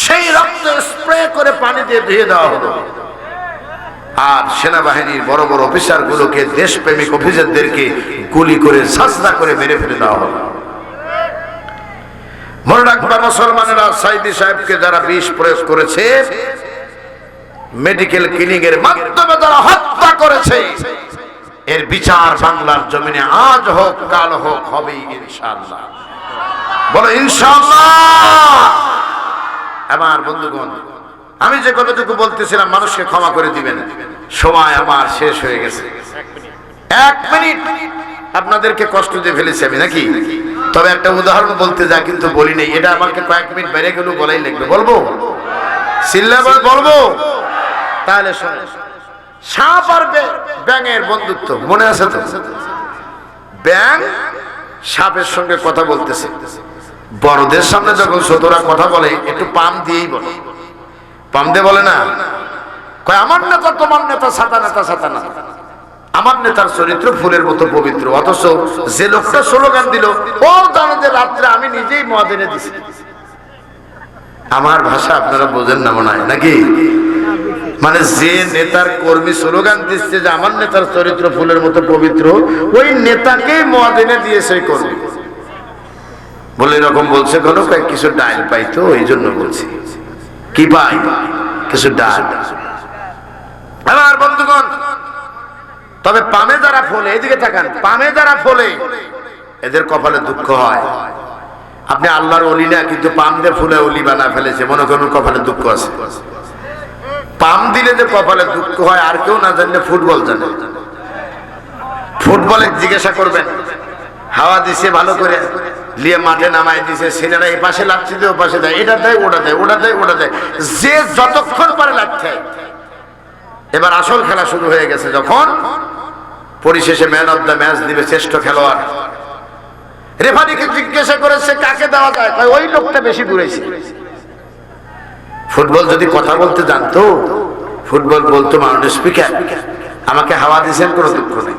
সেই রক্ত স্প্রে করে পানি দিয়ে ধুয়ে দেওয়া হলো। আর সেনাবাহিনীর বড় বড় অফিসার গুলোকে, দেশপ্রেমিক অফিসারদেরকে গুলি করে সাজদা করে মেরে ফেলে দেওয়া হলো। মনে রাখবা মুসলমানেরা, সাঈদী সাহেবকে যারা বিষ প্রয়োগ করেছে, মেডিকেল ক্লিনিক এর মাধ্যমে যারা হত্যা করেছে, এর বিচার বাংলার জমিনে আজ হোক কাল হোক হবে ইনশাআল্লাহ। বলো ইনশাআল্লাহ। আমার বন্ধুগণ, আমি যে কথাটুকু বলতেছিলাম মানুষকে ক্ষমা করে দিবেন, সময় আমার শেষ হয়ে গেছে। 1 মিনিট আপনাদেরকে কষ্ট দিয়ে ফেলেছি আমি নাকি? তবে একটা উদাহরণ বলতে যা কিন্তু বলি নেই, এটা আমাকে কয়েক মিনিট বেড়ে গেলেও বলাই লাগবে। বলবো? সিল্লাবার বলবো? তাহলে শোনেন, সাপ আর ব্যাঙের বন্ধুত্ব মনে আছে তো? ব্যাঙ সাপের সঙ্গে কথা বলতেছে। বড়দের সামনে যখন ছোটরা কথা বলে একটু পাম দিয়েই বলে, পাম দিয়ে বলে না, কয় আমার নেতা তোমার নেতা সাতা নেতা সাতা না, আমার নেতার চরিত্র ফুলের মতো পবিত্র। অথচ যে লোকটা স্লোগান দিল ও জানে যে রাত্রে আমি নিজেই মদ এনে দিছি। আমার ভাষা আপনারা বোঝেন না মনে হয় নাকি? মানে যে নেতার কর্মী স্লোগান দিচ্ছে যে আমার নেতার চরিত্র ফুলের মতো পবিত্র, ওই নেতাকেই মদ এনে দিয়েছে ওই কর্মী। বলে এরকম বলছে কোন কিছু ডাইল পাই তো এই জন্য বলছি। কি পাই? কিছু ডাল। আমার বন্ধুগণ, তবে পামে যারা ফলে, এদিকে তাকান, পামে যারা ফলে এদের কপালে দুঃখ হয়। আপনি আল্লাহর ওলি না, কিন্তু পাম দিয়ে ফুলে ওলি বানা ফেলেছে, মনে করুন কপালে দুঃখ আছে। পাম দিলে যে কপালে দুঃখ হয় আর কেউ না জানলে ফুটবল জানে। ফুটবলে জিজ্ঞাসা করবেন, হাওয়া দিছে ভালো করে নিয়ে মাঠে নামাই দিছে, ছেলেরা এই পাশে লাগছে ও পাশে দেয়, এটা দেয় ওটা দেয়, ওটা দেয় ওটা দেয়, যে যতক্ষণ পারে লাগছে। এবার আসল খেলা শুরু হয়ে গেছে, যখন পরিশেষে ম্যান অফ দ্য ম্যাচ দিবে শ্রেষ্ঠ খেলোয়াড়, রেফারিকে জিজ্ঞাসা করেছে কাকে দেওয়া যায়, ওই লোকটা বেশি দূরেছে। ফুটবল যদি কথা বলতে জানতো, ফুটবল বলতো মাননীয় স্পিকার আমাকে হাওয়া দিয়েছেন কোনো দুঃখ নেই,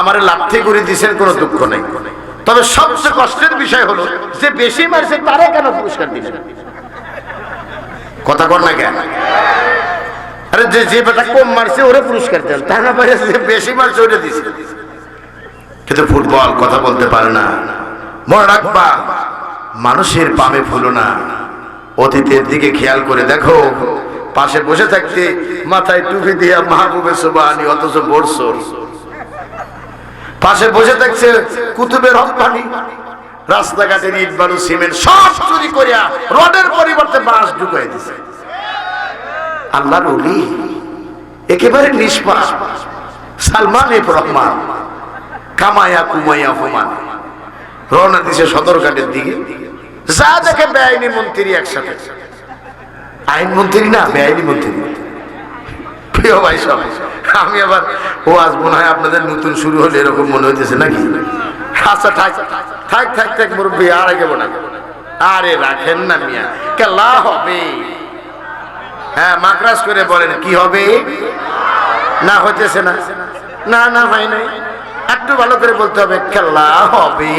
আমারে লাথি গুড়ি দিয়েছেন কোনো দুঃখ নেই, তবে সবচেয়ে কষ্টের বিষয় হলো যে বেশি মারছে তারা কেন পুরস্কার দিলেন? কথা কর না কেন? আরে যে বেটা কম মারছে ওরে পুরস্কার দেন, তা না পারে যে বেশি মারছে ওরে দিছে। কিন্তু ফুটবল কথা বলতে পারে না। মনে রাখবা, মানুষের পামে ফুলো না। অতীতের দিকে খেয়াল করে দেখো, পাশে বসে থাকতে মাথায় টুপি দিয়া মাহবুবে সুবহানি, অথচ বর্ষর পাশে বসে থাকছে কুতুবের রব্বানি, রাস্তাঘাটের ইট বালু সিমেন্ট সব চুরি করিয়া রডের পরিবর্তে বাঁশ ঢুকাই দিছে। আল্লাহর ওলি একেবারে নিষ্পাপ, সালমান এফ রহমান কামায়া কুমাইয়া হুমান রওনা দিছে সদরঘাটের দিকে। যা দেখে বেআইনি মন্ত্রী একসাথে, আইন মন্ত্রী না বেআইনি মন্ত্রী। প্রিয় ভাই সব, আমি আবার ওয়াজ মনে হয় আপনাদের নতুন শুরু হলে এরকম মনে হইতেছে নাকি? আচ্ছা থাক থাক থাক থাক মুরব্বী, আর আগে বলা, আরে রাখেন না মিয়া, কেলা হবে। হ্যাঁ মাকরাস করে বলেন কি হবে? না হইতেছে না, না না ভাই নাই, একটু ভালো করে বলতে হবে খেলা হবে।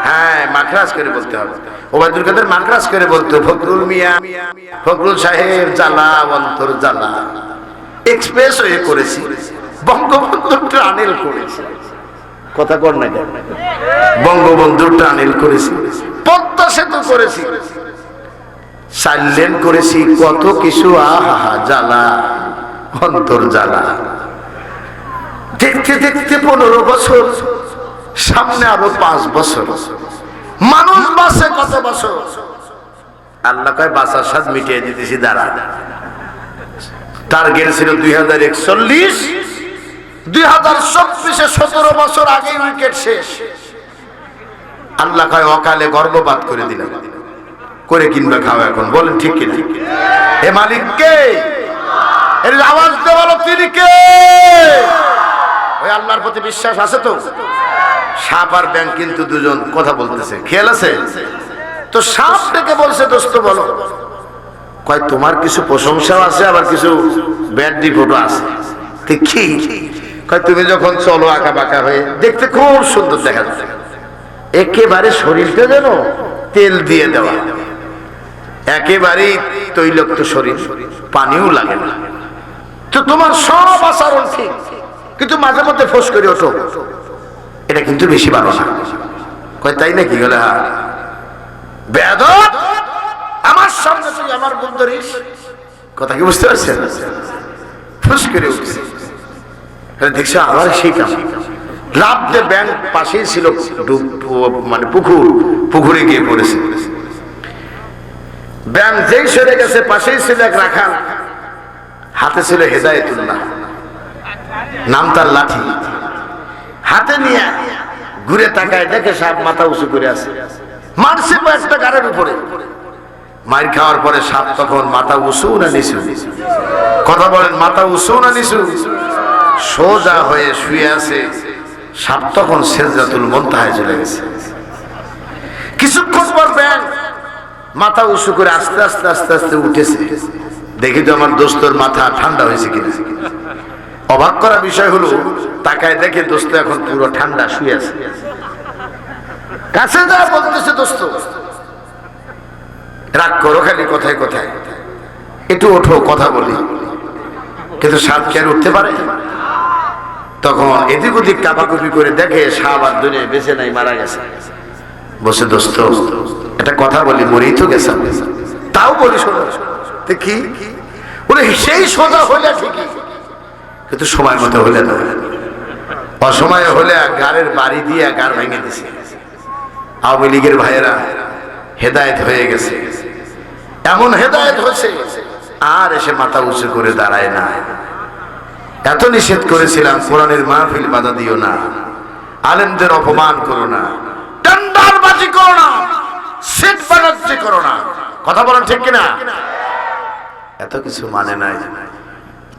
হ্যাঁ মাকরাস করে বলতে হবে। ওবায়দুল কাদের মাকরাস করে বলতো, ফখরুল মিয়া, ফখরুল সাহেব জ্বালা অন্তর জ্বালা, এক্সপ্রেস হয়ে করেছি, বঙ্গবন্ধু টানেল করেছি। কথা কর না, বঙ্গবন্ধু টানেল করেছি, পদ্মা সেতু করেছি, সাইলেন্ট করেছি, কত কিছু, আহা জ্বালা অন্তর জ্বালা। দেখতে দেখতে 15 বছর, সামনে আরো 5 বছর, মানুষ বাঁচে কত বছর? আল্লাহ কয় বাঁচার স্বাদ মিটিয়ে দিতেছি, দাঁড়া। টার্গেট ছিল 2041, 2024-এ 17 বছর আগে উইকেট শেষ। আল্লাহ কয় অকালে গর্ভপাত করে দিলাম, করে কিনবে খাওয়া। এখন বলেন ঠিক কিনা? এ মালিক কে? এর আওয়াজ দেওয়ালো তিনি কে? ওই আল্লাহর প্রতি বিশ্বাস আছে তো? সাপ আর ব্যাঙ কিন্তু দুজন কথা বলতেছে, খেয়াল আছে তো? সাপ ডেকে বলছে দোস্ত বলো, কয় তোমার কিছু প্রশংসাও আছে আবার কিছু ব্যাড রিপোর্টও আছে। কি? কয় তুমি যখন চলো আঁকা বাঁকা হয়ে, দেখতে খুব সুন্দর দেখা যাচ্ছে, একেবারে শরীরটা যেন তেল দিয়ে দেওয়া, একেবারেই তৈলাক্ত শরীর, পানিও লাগে না। তো তোমার সব আচরণ ঠিক, কিন্তু মাঝে মধ্যে ফোঁস করে ওঠো, এটা কিন্তু বেশি ভালো না। কয় তাই নাকি? বলে হ্যাঁ। বেয়াদব, আমার সামনে তুই আমার ভুল ধরিস? কথা কি বুঝতে পারছেন? ফোঁস করে উঠছে, দেখছো আবার সেই কাম। লাভ দিয়ে ব্যাংক পাশেই ছিল মানে পুকুর, পুকুরে গিয়ে পড়েছে। ব্যাংক যেই সরে গেছে, পাশেই ছিল এক রাখাল, হাতে ছিল হেদায়েতুল্লাহ, নাম তার লাঠি, হাতে নিয়ে ঘুরে তাকায়, দেখে সাপ মাথা উঁচু করে আছে, মারছে একটা গাড়ির উপরে। মার খাওয়ার পরে সাপ তখন মাথা উঁচু না নিচু? কথা বলেন, মাথা উঁচু না নিচু? সোজা হয়ে শুয়ে আছে, সাপ তখন সিদরাতুল মুনতাহায় চলে গেছে। কিছুক্ষণ পর ব্যাং মাথা উঁচু করে আস্তে আস্তে আস্তে আস্তে উঠেছে। দেখি তো আমার দোস্তর মাথা ঠান্ডা হয়েছে কিনা। অবাক করা বিষয় হলো, তাকায় দেখে দোস্ত এখন পুরো ঠান্ডা শুয়ে আছে। কাছে যা বলতেছে, দোস্ত রাগ করো খালি কথায় কথায়, একটু ওঠো কথা বলি। কিন্তু সাপ কি আর উঠতে পারে? তখন এদিক ওদিক কাপাকুপি করে দেখে সাপ আর দুনিয়ায় বেঁচে নাই, মারা গেছে। বসে দোস্ত একটা কথা বলি, মরেই তো গেছে, তাও বলি শোনো। কি বলে? সেই সোজা হইলে ঠিকই, কিন্তু সময় মতো হলে না, অসময়ে হলে গাড়ের বাড়ি দিয়ে গাড় ভেঙে দিছে। আওয়ামী লীগের ভাইয়েরা হেদায়েত হয়ে গেছে, এমন হেদায়েত হয়েছে আর এসে মাথা উঁচু করে দাঁড়ায় না। এত নিষেধ করেছিলাম, কোরআনের মাহফিল বাধা দিও না, আলেমদের অপমান করো না, টেন্ডারবাজি করো না, সিট বাণিজ্য করো না। কথা বলেন ঠিক কিনা? এত কিছু মানে নাই।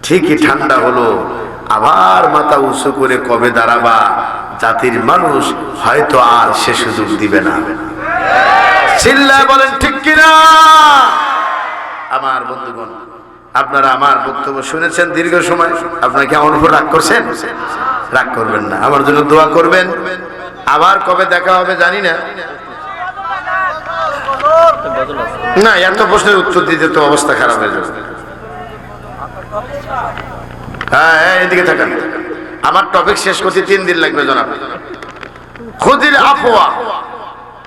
ঠিকই ঠান্ডা হলো, আবার মাথা উঁচু করে কবে দাঁড়াবা? জাতির মানুষ হয়তো আর সে সুযোগ দিবে না। চিল্লায় বলেন ঠিক কিনা? আমার বন্ধুগণ, আপনারা আমার বক্তব্য শুনেছেন দীর্ঘ সময়, আপনারা কি আমার উপর রাগ করছেন? রাগ করবেন না, আমার জন্য দোয়া করবেন। আবার কবে দেখা হবে জানি না। না, এত প্রশ্নের উত্তর দিতে তো অবস্থা খারাপ হয়ে যাবে। হ্যাঁ, এদিকে থাকেন। আমার টপিক শেষ করতে 3 দিন লাগবে জনাব। খুদিল আফওয়া,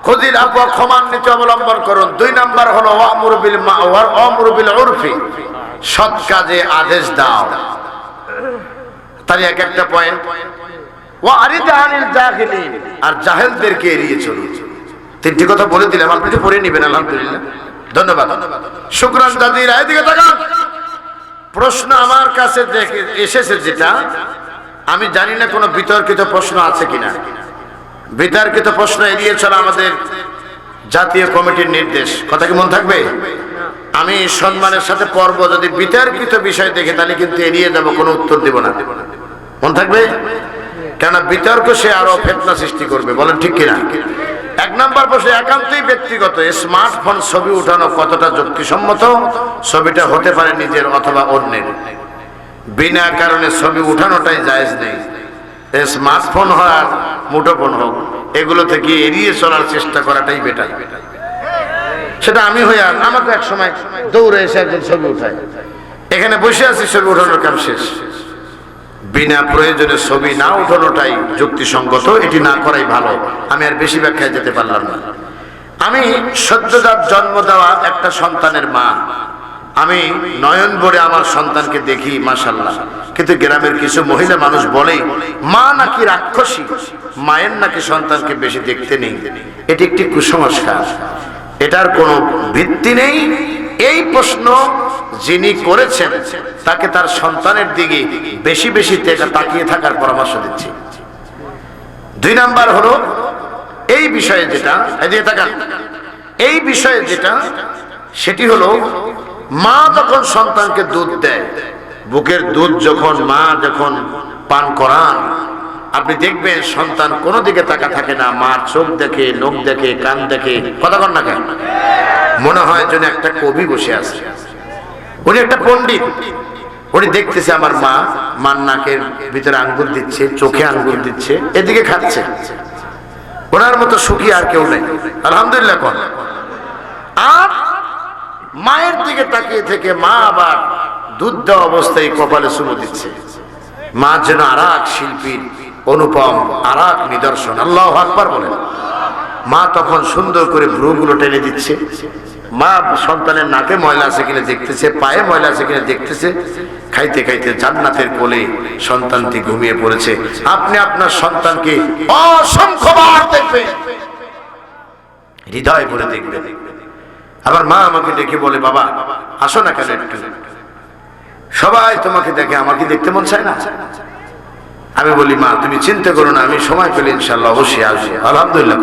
খুদিল আফওয়া, ক্ষমার নীতি অবলম্বন করুন। 2 নাম্বার হলো ওয়ামুরু বিল মা'রুফ ওয়ামুরু বিল উরফি, সৎ কাজে আদেশ দাও। তার একটা পয়েন্ট, ওয়ারিদ আনিল জাহিলিন, আর জাহেলদেরকে এড়িয়ে চলুন। 3টি কথা বলে দিলাম, আপনি তো পড়ে নেবেন। আলহামদুলিল্লাহ, ধন্যবাদ, শুকরান জাজিরা। এদিকে তাকান। প্রশ্ন আমার কাছে এসেছে, যেটা আমি জানি না কোনো বিতর্কিত প্রশ্ন আছে কিনা। বিতর্কিত প্রশ্ন এড়িয়ে চলা আমাদের জাতীয় কমিটির নির্দেশ। কথা কি মন থাকবে? আমি সম্মানের সাথে পড়ব, যদি বিতর্কিত বিষয় দেখে তাহলে কিন্তু এড়িয়ে যাব, কোনো উত্তর দেব না। মন থাকবে? কেন বিতর্ক সে আরো ফিতনা সৃষ্টি করবে। বলেন ঠিক কিনা? 1 নাম্বার প্রশ্ন একান্তই ব্যক্তিগত। স্মার্টফোন ছবি উঠানো কতটা যুক্তিসম্মত? ছবিটা হতে পারে নিজের অথবা অন্যের, বিনা কারণে ছবি উঠানোটাই জায়েজ নেই। স্মার্টফোন হোক আর মুঠোফোন হোক, এগুলো থেকে এড়িয়ে চলার চেষ্টা করাটাই বেটার। সেটা আমি হই, আর আমাকে এক সময় দৌড়ে এসে একজন ছবি উঠায়, এখানে বসে আছি, ছবি উঠানোর কাম শেষ। বিনা প্রয়োজনে ছবি না উঠানোটাই যুক্তিসঙ্গত, এটি না করাই ভালো। আমি আর বেশি ব্যাখ্যায় যেতে পারলাম না। আমি সদ্যজাত জন্ম দেওয়া একটা সন্তানের মা, আমি নয়ন ভরে আমার সন্তানকে দেখি, মাশাআল্লাহ। কিন্তু গ্রামের কিছু মহিলা মানুষ বলে মা নাকি রাক্ষসী, মায়ের নাকি সন্তানকে বেশি দেখতে নেই। এটি একটি কুসংস্কার, এটার কোনো ভিত্তি নেই। এই প্রশ্ন যিনি করেছেন তাকে তার সন্তানের দিকে বেশি বেশি তাকিয়ে থাকার পরামর্শ দিচ্ছি। 2 নাম্বার হলো এই বিষয়ে যেটা, এই বিষয়ে যেটা, সেটি হলো মা যখন সন্তানকে দুধ দেয়, বুকের দুধ যখন মা যখন পান করান, আপনি দেখবেন সন্তান কোনো দিকে তাকা থাকে না, মার চোখ দেখে, নখ দেখে, কান দেখে। কথা বল না কেন? মনে হয় যেন একটা কবি বসে আছে, উনি একটা পণ্ডিত, উনি দেখতেছে আমার মা মার নাকের ভিতরে আঙ্গুল দিচ্ছে, চোখে আঙ্গুল দিচ্ছে, এদিকে খাচ্ছে। ওনার মতো সুখী আর কেউ নেই, আলহামদুলিল্লাহ। কোন আর মায়ের দিকে তাকিয়ে থেকে মা আবার দুধ দেওয়া অবস্থায় কপালে চুমু দিচ্ছে। মা যেন আর এক শিল্পীর অনুপম আর এক নিদর্শন। আল্লাহু আকবার বলেন। মা তখন সুন্দর করে ভ্রুগুলো টেনে দিচ্ছে, মা সন্তানের নাকে ময়লা আছে কিনা দেখতেছে, পায়ে ময়লা আছে কিনা দেখতেছে। খাইতে খাইতে জান্নাতের কোলে সন্তানটি ঘুমিয়ে পড়েছে। আপনি আপনার সন্তানকে অসংখ্যবার দেখবেন, হৃদয় ভরে দেখবেন। আবার মা আমাকে ডেকে বলে, বাবা আসো না কেন একটু, সবাই তোমাকে দেখে, আমাকে দেখতে মন চায় না। আমি বলি, মা তুমি চিন্তা করো না, আমি সময় পেলে ইনশাআল্লাহ অবশ্যই আসবো। আলহামদুলিল্লাহ।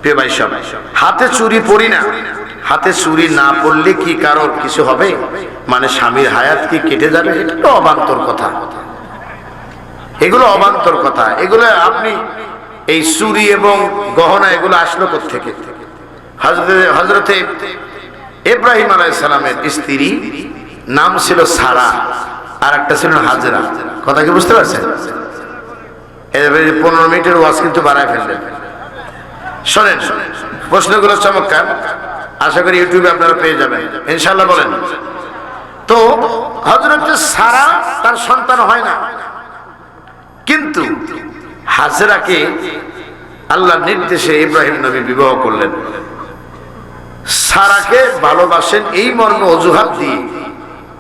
প্রিয় ভাই সব, হাতে চুরি পরি না, হাতে চুরি না পড়লে কি কারোর কিছু হবে? মানে স্বামীর হায়াত কি কেটে যাবে? এটা তো অবান্তর কথা। এগুলো অবান্তর কথা। এগুলো আপনি এই চুরি এবং গহনা এগুলো আসলো কোত্থেকে? হযরতে ইব্রাহিম আলাইহিস সালামের স্ত্রী নাম ছিল সারা, আর একটা ছিল হাজরা। কথা কি বুঝতে পারছেন? এবারে 15 মিনিটের ওয়াজ কিন্তু বাড়ায় ফেললেন। শোনেন, প্রশ্নগুলো চমৎকার, আশা করি ইউটিউবে আপনারা পেয়ে যাবেন ইনশাআল্লাহ। বলেন তো, হযরত সারা তার সন্তান হয় না, কিন্তু হাজরাকে আল্লাহর নির্দেশে ইব্রাহিম নবী বিবাহ করলেন। সারাকে ভালোবাসেন এই মর্মে অজুহাত দিয়ে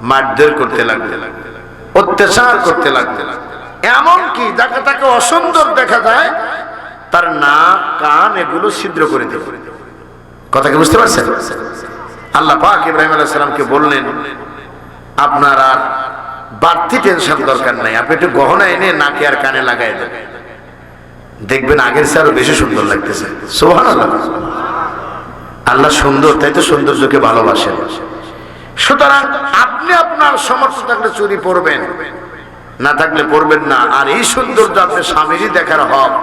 মারধর করতে লাগলেন, অত্যাচার করতে লাগলেন। এমনকি যাকে তাকে অসুন্দর দেখা যায় তার নাক কান এগুলো ছিদ্র করে দিল। কথা কি বুঝতে পারছেন? আল্লাহ পাক ইব্রাহিম আলাইহিস সালামকে বললেন, আপনার আর বাড়তি টেনশন দরকার নাই, আপনি একটু গহনা এনে নাকে আর কানে লাগাই দেন, দেখবেন আগের চেয়ে আরো বেশি সুন্দর লাগতেছে। সুবহানাল্লাহ। আল্লাহ সুন্দর, তাই তো সৌন্দর্যকে ভালোবাসেন। সুতরাং আপনি আপনার সমর্থ থাকলে চুরি পরবেন, না থাকলে পরবেন না। আর এই সৌন্দর্য আপনার স্বামীরই দেখার হক।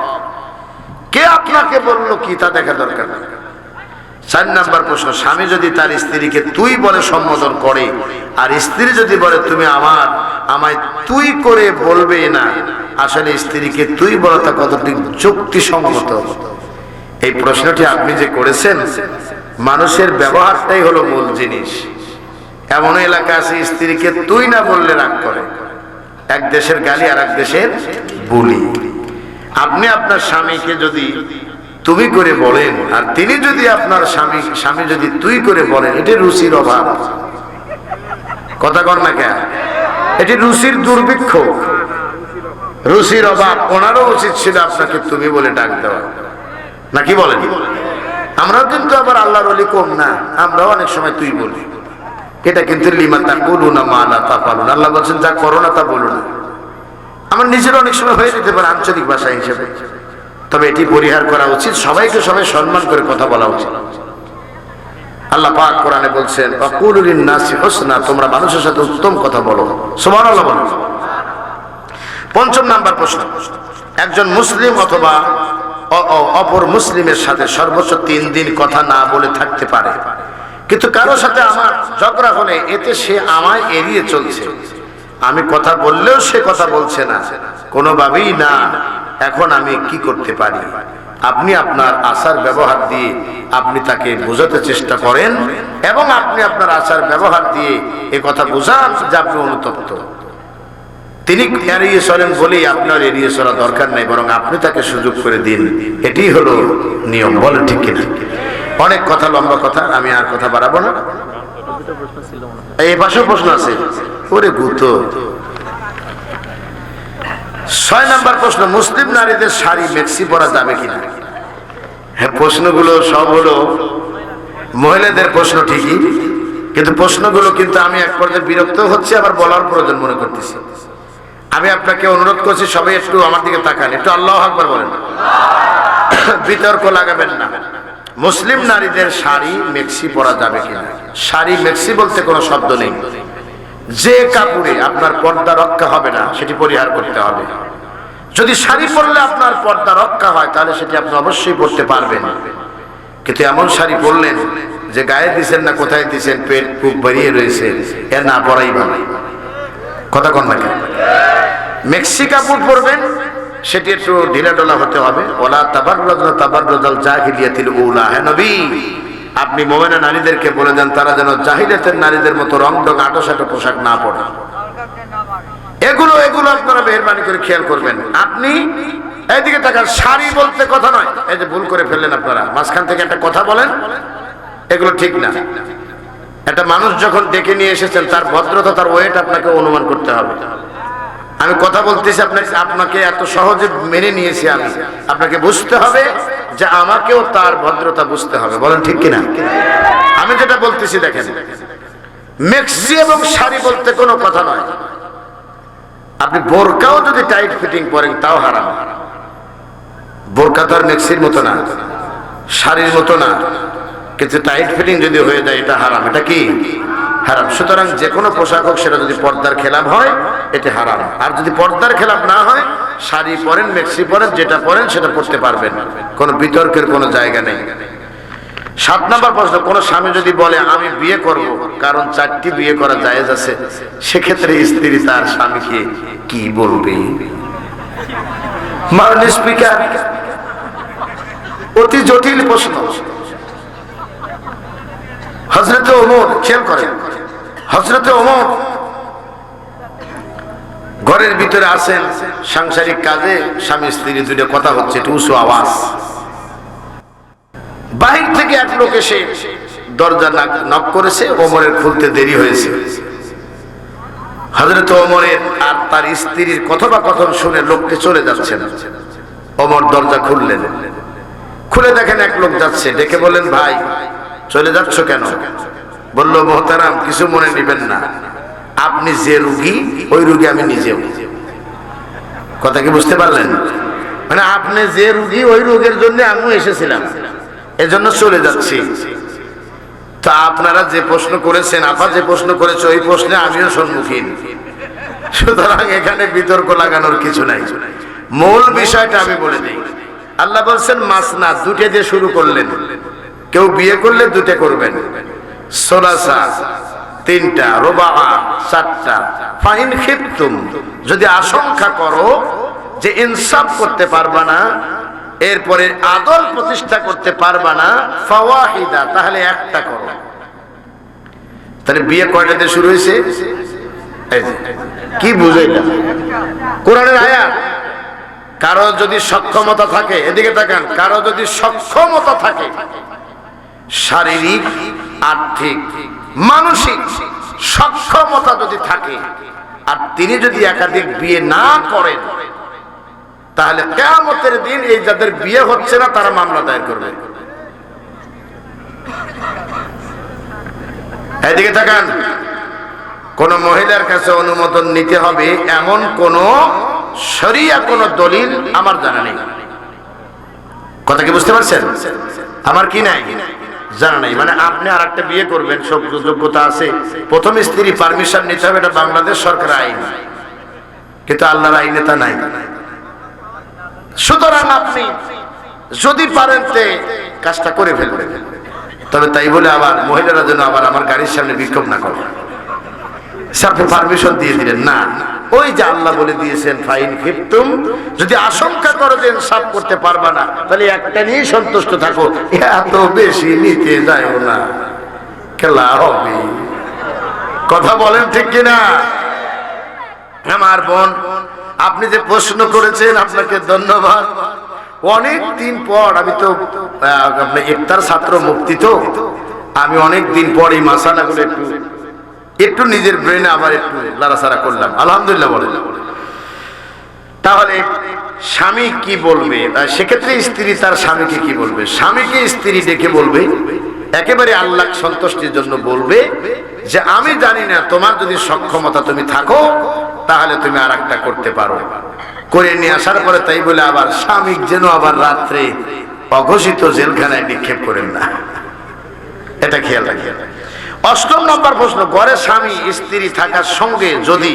কে আপনাকে বললো কি তা দেখা দরকার না। 4 নাম্বার প্রশ্ন, স্বামী যদি তার স্ত্রীকে তুই বলে সম্বোধন করে, আর স্ত্রী যদি বলে তুমি আমায় তুই করে বলবে না, আসলে স্ত্রীকে তুই বলাটা কতটুকু যুক্তিসঙ্গত? এই প্রশ্নটি আপনি যে করেছেন, মানুষের ব্যবহারটাই হলো মূল জিনিস। এমন এলাকা আছে স্ত্রীকে তুই না বললে রাগ করে, এক দেশের গালি আর এক দেশের বুলি। আপনি আপনার স্বামীকে যদি তুমি করে বলেন, আর তিনি যদি আপনার স্বামী যদি তুই করে বলেন, এটি রুচির অভাব। কথা কর না কেন? এটি রুচির দুর্ভিক্ষ, রুচির অভাব। ওনারও উচিত ছিল আপনাকে তুমি বলে ডাক দেওয়া, নাকি বলেন? আমরাও কিন্তু আবার আল্লাহর ওলি কম না, আমরাও অনেক সময় তুই বলি। এটা কিন্তু লিমা তাকুলুনা মা লা তাফালুন, আল্লাহ বলেন যা করো না তা বলো না। আমার নিজের অনেক সময় হয়ে যেতে পারে আঞ্চলিক ভাষা হিসেবে, তবে এটি পরিহার করা উচিত। সবাইকে সবাই সম্মান করে কথা বলা উচিত। আল্লাহ পাক কোরআনে বলছেন, ওয়াকুলু লিন-নাসি হুসনা, তোমরা মানুষের সাথে উত্তম কথা বলো। সুবহানাল্লাহ বলেন। 5 নাম্বার প্রশ্ন, একজন মুসলিম অথবা অপর মুসলিমের সাথে সর্বোচ্চ 3 দিন কথা না বলে থাকতে পারে, কিন্তু কারো সাথে আমার ঝগড়া হলে এতে সে আমায় এড়িয়ে চলছে, আমি কথা বললেও সে কথা বলছে না, কোনোভাবেই না। এখন আমি কি করতে পারি? আপনি আপনার আচার ব্যবহার দিয়ে আপনি তাকে বোঝাতে চেষ্টা করেন, এবং আপনি আপনার আচার ব্যবহার দিয়ে এ কথা বোঝান যে আপনি অনুতপ্ত। তিনি এড়িয়ে চলেন বলেই আপনার এড়িয়ে চলা দরকার নাই, বরং আপনি তাকে সুযোগ করে দিন। এটি হলো নিয়ম। বলেন ঠিক কিনা? অনেক কথা, লম্বা কথা, আমি আর কথা বাড়াবো না। এই পাশেও প্রশ্ন আছে, ওরে গুতো। 6 নাম্বার প্রশ্ন, মুসলিম নারীদের শাড়ি মেক্সি পরা যাবে কিনা? হ্যাঁ, প্রশ্নগুলো সব হলো মহিলাদের প্রশ্ন ঠিকই, কিন্তু প্রশ্নগুলো কিন্তু আমি এক পর্যায়ে বিরক্ত হচ্ছে, আবার বলার প্রয়োজন মনে করতেছি। আমি আপনাকে অনুরোধ করছি, সবাই একটু আমার দিকে তাকান, একটু আল্লাহু আকবার বলেন, বিতর্ক লাগাবেন না। মুসলিম নারীদের শাড়ি মেক্সি পরা যাবে কিনা? শাড়ি মেক্সি বলতে কোনো শব্দ নেই। যে কাপড়ে আপনার পর্দা রক্ষা হবে না সেটি পরিহার করতে হবে। যদি শাড়ি পরলে আপনার পর্দা রক্ষা হয়, তাহলে সেটি আপনি অবশ্যই পরতে পারবেন। কিন্তু এমন শাড়ি পরলেন যে গায়ে দিচ্ছেন না, কোথায় দিচ্ছেন, পেট খুব বেরিয়ে রয়েছে, এর না পরাই ভালো। কথা কন না কেন? মেক্সি কাপড় পরবেন, সেটি একটু ঢিলাঢালা হতে হবে। ওলা তাবাররাজনা তাবাররাজাল জাহিলিয়াতিল উলা। হে নবী, আপনি মুমিনা নারীদেরকে বলে দেন তারা যেন জাহিলিয়াতের নারীদের মতো রংঢং আটোসাটো পোশাক না পরে। এগুলো আপনারা মেহেরবানি করে খেয়াল করবেন। আপনি এইদিকে তাকান, শাড়ি বলতে কথা নয়। এই যে ভুল করে ফেললেন আপনারা, মাঝখান থেকে একটা কথা বলেন, এগুলো ঠিক না। একটা মানুষ যখন ডেকে নিয়ে এসেছেন, তার ভদ্রতা, তার ওয়েট আপনাকে অনুমান করতে হবে। আমি কথা বলতেছি, আপনাকে এত সহজে মেনে নিয়েছি আমি, আপনাকে বুঝতে হবে যে আমাকেও তার ভদ্রতা বুঝতে হবে। বলেন ঠিক কিনা? আমি যেটা বলতেছি দেখেন, মেক্সি এবং শাড়ি বলতে কোনো কথা নয়। আপনি বোরকাও যদি টাইট ফিটিং পরেন তাও হারাম। বোরকা তো আর মেক্সির মতো না, শাড়ির মতো না, কিন্তু টাইট ফিটিং যদি হয়ে যায় এটা হারাম। এটা কি? হারাম। সুতরাং যে কোনো পোশাক হোক, সেটা যদি পর্দার খেলাফ হয় এটা হারাম। আর যদি পর্দার খেলাফ না হয় শাড়ি পরেন, মেক্সি পরেন, যেটা পরেন সেটা পড়তে পারবেন, কোনো বিতর্কের কোনো জায়গা নেই। 7 নম্বর প্রশ্ন, কোন স্বামী যদি বলে আমি বিয়ে করব, কারণ 4টি বিয়ে করা জায়েজ আছে, সেক্ষেত্রে স্ত্রী তার স্বামীকে কি বলবে? মাননীয় স্পিকার, অতি জটিল প্রশ্ন। হযরত ওমর, খেয়াল করেন, হযরত ওমর ঘরের ভিতরে আছেন, সাংসারিক কাজে স্বামী স্ত্রী দুটো কথা হচ্ছে, একটু উঁচু আওয়াজ। বাহির থেকে এক লোক এসে দরজা নক করেছে, ওমরের খুলতে দেরি হয়েছে। হযরত ওমরের আর তার স্ত্রীর কথোপকথন শুনে লোকটি চলে যাচ্ছেন। ওমর দরজা খুললেন, খুলে দেখেন এক লোক যাচ্ছে, ডেকে বললেন, ভাই চলে যাচ্ছ কেন? বলল, মোহতারাম কিছু মনে নেবেন না, আপনি যে রোগী ওই রোগী আমি নিজেও। কথা কি বুঝতে পারলেন? মানে আপনি যে রোগী ওই রোগের জন্য আমিও এসেছিলাম, এজন্য চলে যাচ্ছি। তা আপনারা যে প্রশ্ন করেছেন, আপা যে প্রশ্ন করেছে, ওই প্রশ্নে আমিও সম্মুখীন, সুতরাং এখানে বিতর্ক লাগানোর কিছু নাই। মূল বিষয়টা আমি বলে দিই। আল্লাহ বলছেন মাসনা, 2টে দিয়ে শুরু করলেন, কেউ বিয়ে করলে 2টে করবেন, সোলাসা 3টা, রুবা 4টা, ফাইন খিফতুম, যদি আশঙ্কা করো যে ইনসাফ করতে পারবা না, এরপরে আদল প্রতিষ্ঠা করতে পারবা না, ফাওয়াহিদা, তাহলে 1টা করো। তাহলে বিয়ে কয়টা দিয়ে শুরু হয়েছে? কি বুঝাইলাম? কোরআনের আয়াত। কারো যদি সক্ষমতা থাকে, এদিকে তাকান, কারো যদি সক্ষমতা থাকে, শারীরিক, আর্থিক, মানসিক সক্ষমতা যদি থাকে, আর তিনি যদি একাধিক বিয়ে না করেন, তাহলে কিয়ামতের দিন এই যাদের বিয়ে হচ্ছে না তারা মামলা দায়ের করবে। এদিকে তাকান, কোন মহিলার কাছে অনুমোদন নিতে হবে এমন কোন শরিয়া কোন দলিল আমার জানা নেই। কথা কি বুঝতে পারছেন? আমার কি নাই, জানা নেই। মানে আপনি আর একটা বিয়ে করবেন, সব যোগ্যতা আছে, প্রথম স্ত্রী পারমিশন নিতে হবে, এটা বাংলাদেশ সরকার আইন, কিন্তু আল্লাহর আইনে তা নাই। সুতরাং আপনি যদি পারেন তে কাজটা করে ফেলবেন, তবে তাই বলে আবার মহিলারা যেন আবার আমার গাড়ির সামনে বিক্ষোভ না করে, আপনি পারমিশন দিয়ে দিলেন না। ওই যে আল্লাহ বলে দিয়েছেন ফাইন খিফতুম, যদি আশঙ্কা করো যে ইনসাফ করতে পারবা না, তাহলে একটা নিয়ে সন্তুষ্ট থাকো, এত বেশি নিতে যাও না, খেলা হবে। কথা বলেন ঠিক কিনা? আমার বোন, আপনি যে প্রশ্ন করেছেন আপনাকে ধন্যবাদ। অনেক দিন পর, আমি তো আপনার ইফতার ছাত্র মুক্তি, তো আমি অনেক দিন পর এই মাসালাগুলো একটু নিজের ব্রেনে আবার একটু লাড়াচাড়া করলাম, আলহামদুলিল্লাহ বলেন। তাহলে স্বামী কি বলবে? সেক্ষেত্রে স্ত্রী তার স্বামীকে কি বলবে? স্বামীকে স্ত্রী ডেকে বলবে, একেবারে আল্লাহ সন্তুষ্টির জন্য বলবে যে আমি জানি না, তোমার যদি সক্ষমতা তুমি থাকো তাহলে তুমি আর একটা করতে পারো। করে নিয়ে আসার পরে তাই বলে আবার স্বামী যেন আবার রাত্রে অঘোষিত জেলখানায় নিক্ষেপ করেন না, এটা খেয়াল রাখেন। 8 নম্বর প্রশ্ন, ঘরে স্বামী স্ত্রী থাকার সঙ্গে যদি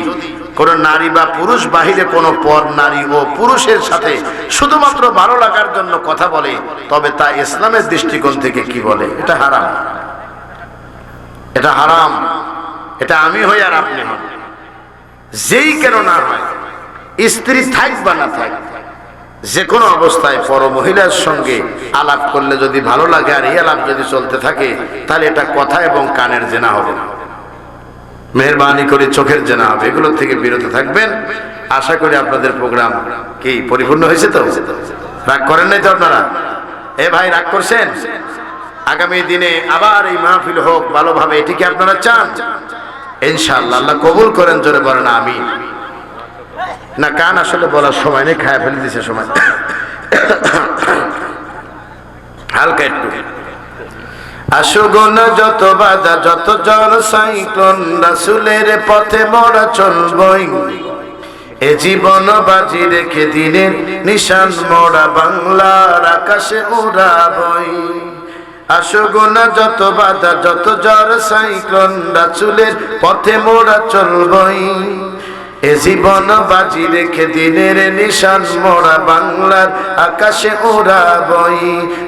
কোন নারী বা পুরুষ বাহিরে কোন পর নারী ও পুরুষের সাথে শুধুমাত্র ভালো লাগার জন্য কথা বলে, তবে তা ইসলামের দৃষ্টিকোণ থেকে কি বলে? এটা হারাম, এটা হারাম। এটা আমি হই আর আপনি হন, যেই কেন না হয়, স্ত্রী থাক বা না থাক, যে কোনো অবস্থায় পর মহিলার সঙ্গে আলাপ করলে যদি ভালো লাগে আর এই আলাপ যদি চলতে থাকে, তাহলে এটা কথা এবং কানের জেনা হবে না, মেহেরবানি করে চোখের জেনা হবে। এগুলো থেকে বিরত থাকবেন। আশা করি আপনাদের প্রোগ্রাম কি পরিপূর্ণ হয়েছে? তো রাগ করেন নাই তো আপনারা? এ ভাই, রাগ করছেন? আগামী দিনে আবার এই মাহফিল হোক ভালোভাবে, এটি কি আপনারা চান? ইনশাআল্লাহ আল্লাহ কবুল করেন, জোরে বলেন আমিন। না, কান আসলে বলার সময় নেই, খায় ফেলে দিছে সময়, হালকা একটু। আশুগুন যত বাধা, যত ঝড় সাইক্লোন, রাসূলের পথে মোরা চলবই, এ জীবন বাজি রেখে দিনের নিশান মোরা বাংলার আকাশে উড়াবই। আশুগুন যত বাধা, যত ঝড় সাইক্লোন, রাসূলের পথে মোরা চলবই, এ জীবন বাজি রেখে দিনের নিশান মোরা বাংলার আকাশে উড়াবই।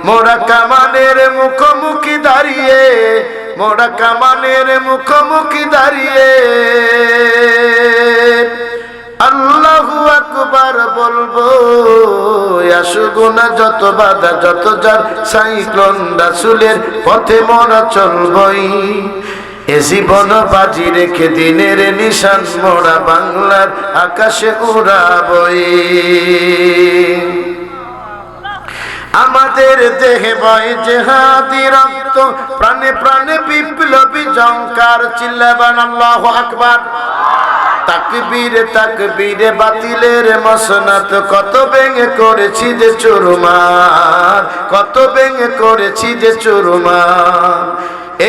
মোরা কামানের মুখোমুখি দাঁড়িয়ে, মোরা কামানের মুখোমুখি দাঁড়িয়ে আল্লাহু আকবার বলবো। আসুগুনা যত বাধা যত যার সাইক্লোন, রাসূলের পথে মোরা চলবই। এ জীবন বাজি রেখে দিনের নিশান মোরা বাংলার আকাশে উড়াবই। আমাদের দেহে বয় জেহাদি রক্ত, প্রাণে প্রাণে বিপ্লবী জঙ্কার, চিল্লাবান আল্লাহু আকবার। তাকবীর তাকবীরে বাতিলের মসনদ, কত ভেঙে করেছি যে চুরমার, কত ভেঙে করেছি যে চুরমার।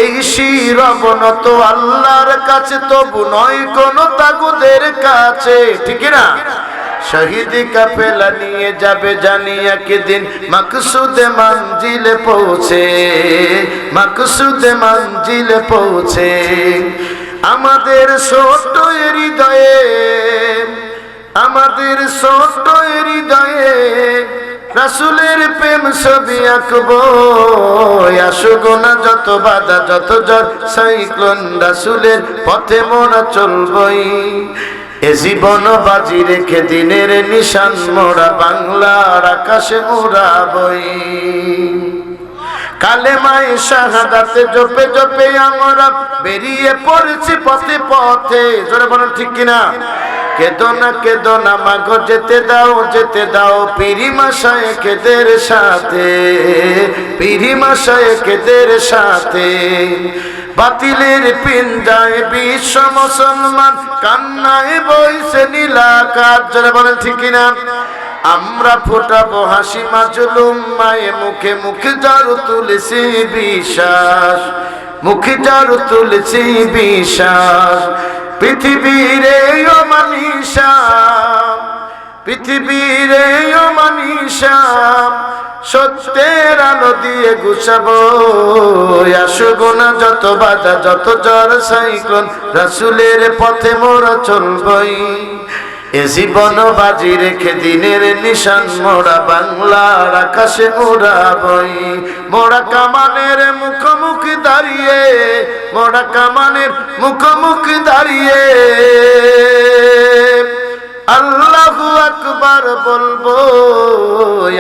এই শির অবনত আল্লাহর কাছে, তবু নয় কোন তাগুদের কাছে, ঠিক না? শহীদ কাফেলা নিয়ে যাবে জানি একদিন মকসুদে মঞ্জিলে পৌঁছে, মকসুদে মঞ্জিলে পৌঁছে। আমাদের ছোট হৃদয়ে, আমাদের ছোট হৃদয়ে রাসূলের প্রেম ছবি আঁকবো। আসুগুনা যত বাধা যত ঝড় সাইক্লোন, রাসূলের পথে মোরা চলবই। এ জীবন বাজি রেখে দিনের নিশান মোরা বাংলার আকাশে উড়াবই। কালেমায়ে শাহাদাতে জপে জপে আমরা বেরিয়ে পড়েছি পথে পথে, জোরে বলেন ঠিক কিনা? কেদো না মাগো যেতে যেতে দাও পীরিমা শায়েখদের সাথে, পীরিমা শায়েখদের সাথে। বাতিলের পিঞ্জায় বিশ্ব মুসলমান, কান্নায় বইছে নীলাকাশ, জোরে বলেন ঠিক কিনা? আমরা ফোটাবো হাসি মাজলুম মায়ে মুখে, মুখে জারু তুলেছি বিশ্বাস, মুখে জারু তুলেছি বিশ্বাস। পৃথিবীর ও মানিসা, পৃথিবীর ও মানিসা, সত্যের আলো দিয়ে গুছাবো। আসুগুনা যত বাধা যত ঝড় সাইক্লোন, রাসূলের পথে মোরা চলবই। এ জীবন বাজি রেখে দিনের নিশান মোরা বাংলার আকাশে উড়াবই। মোরা কামানের মুখোমুখি দাঁড়িয়ে, মোরা কামানের মুখোমুখি দাঁড়িয়ে আল্লাহু আকবার বলবো।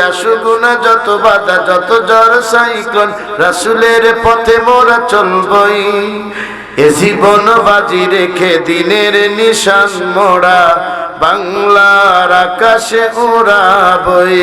আসুগুনা যত বাধা যত ঝড় সাইক্লোন, রাসূলের পথে মোরা চলবই। এ জীবন বাজি রেখে দিনের নিশান মোরা বাংলার আকাশে উড়াবই।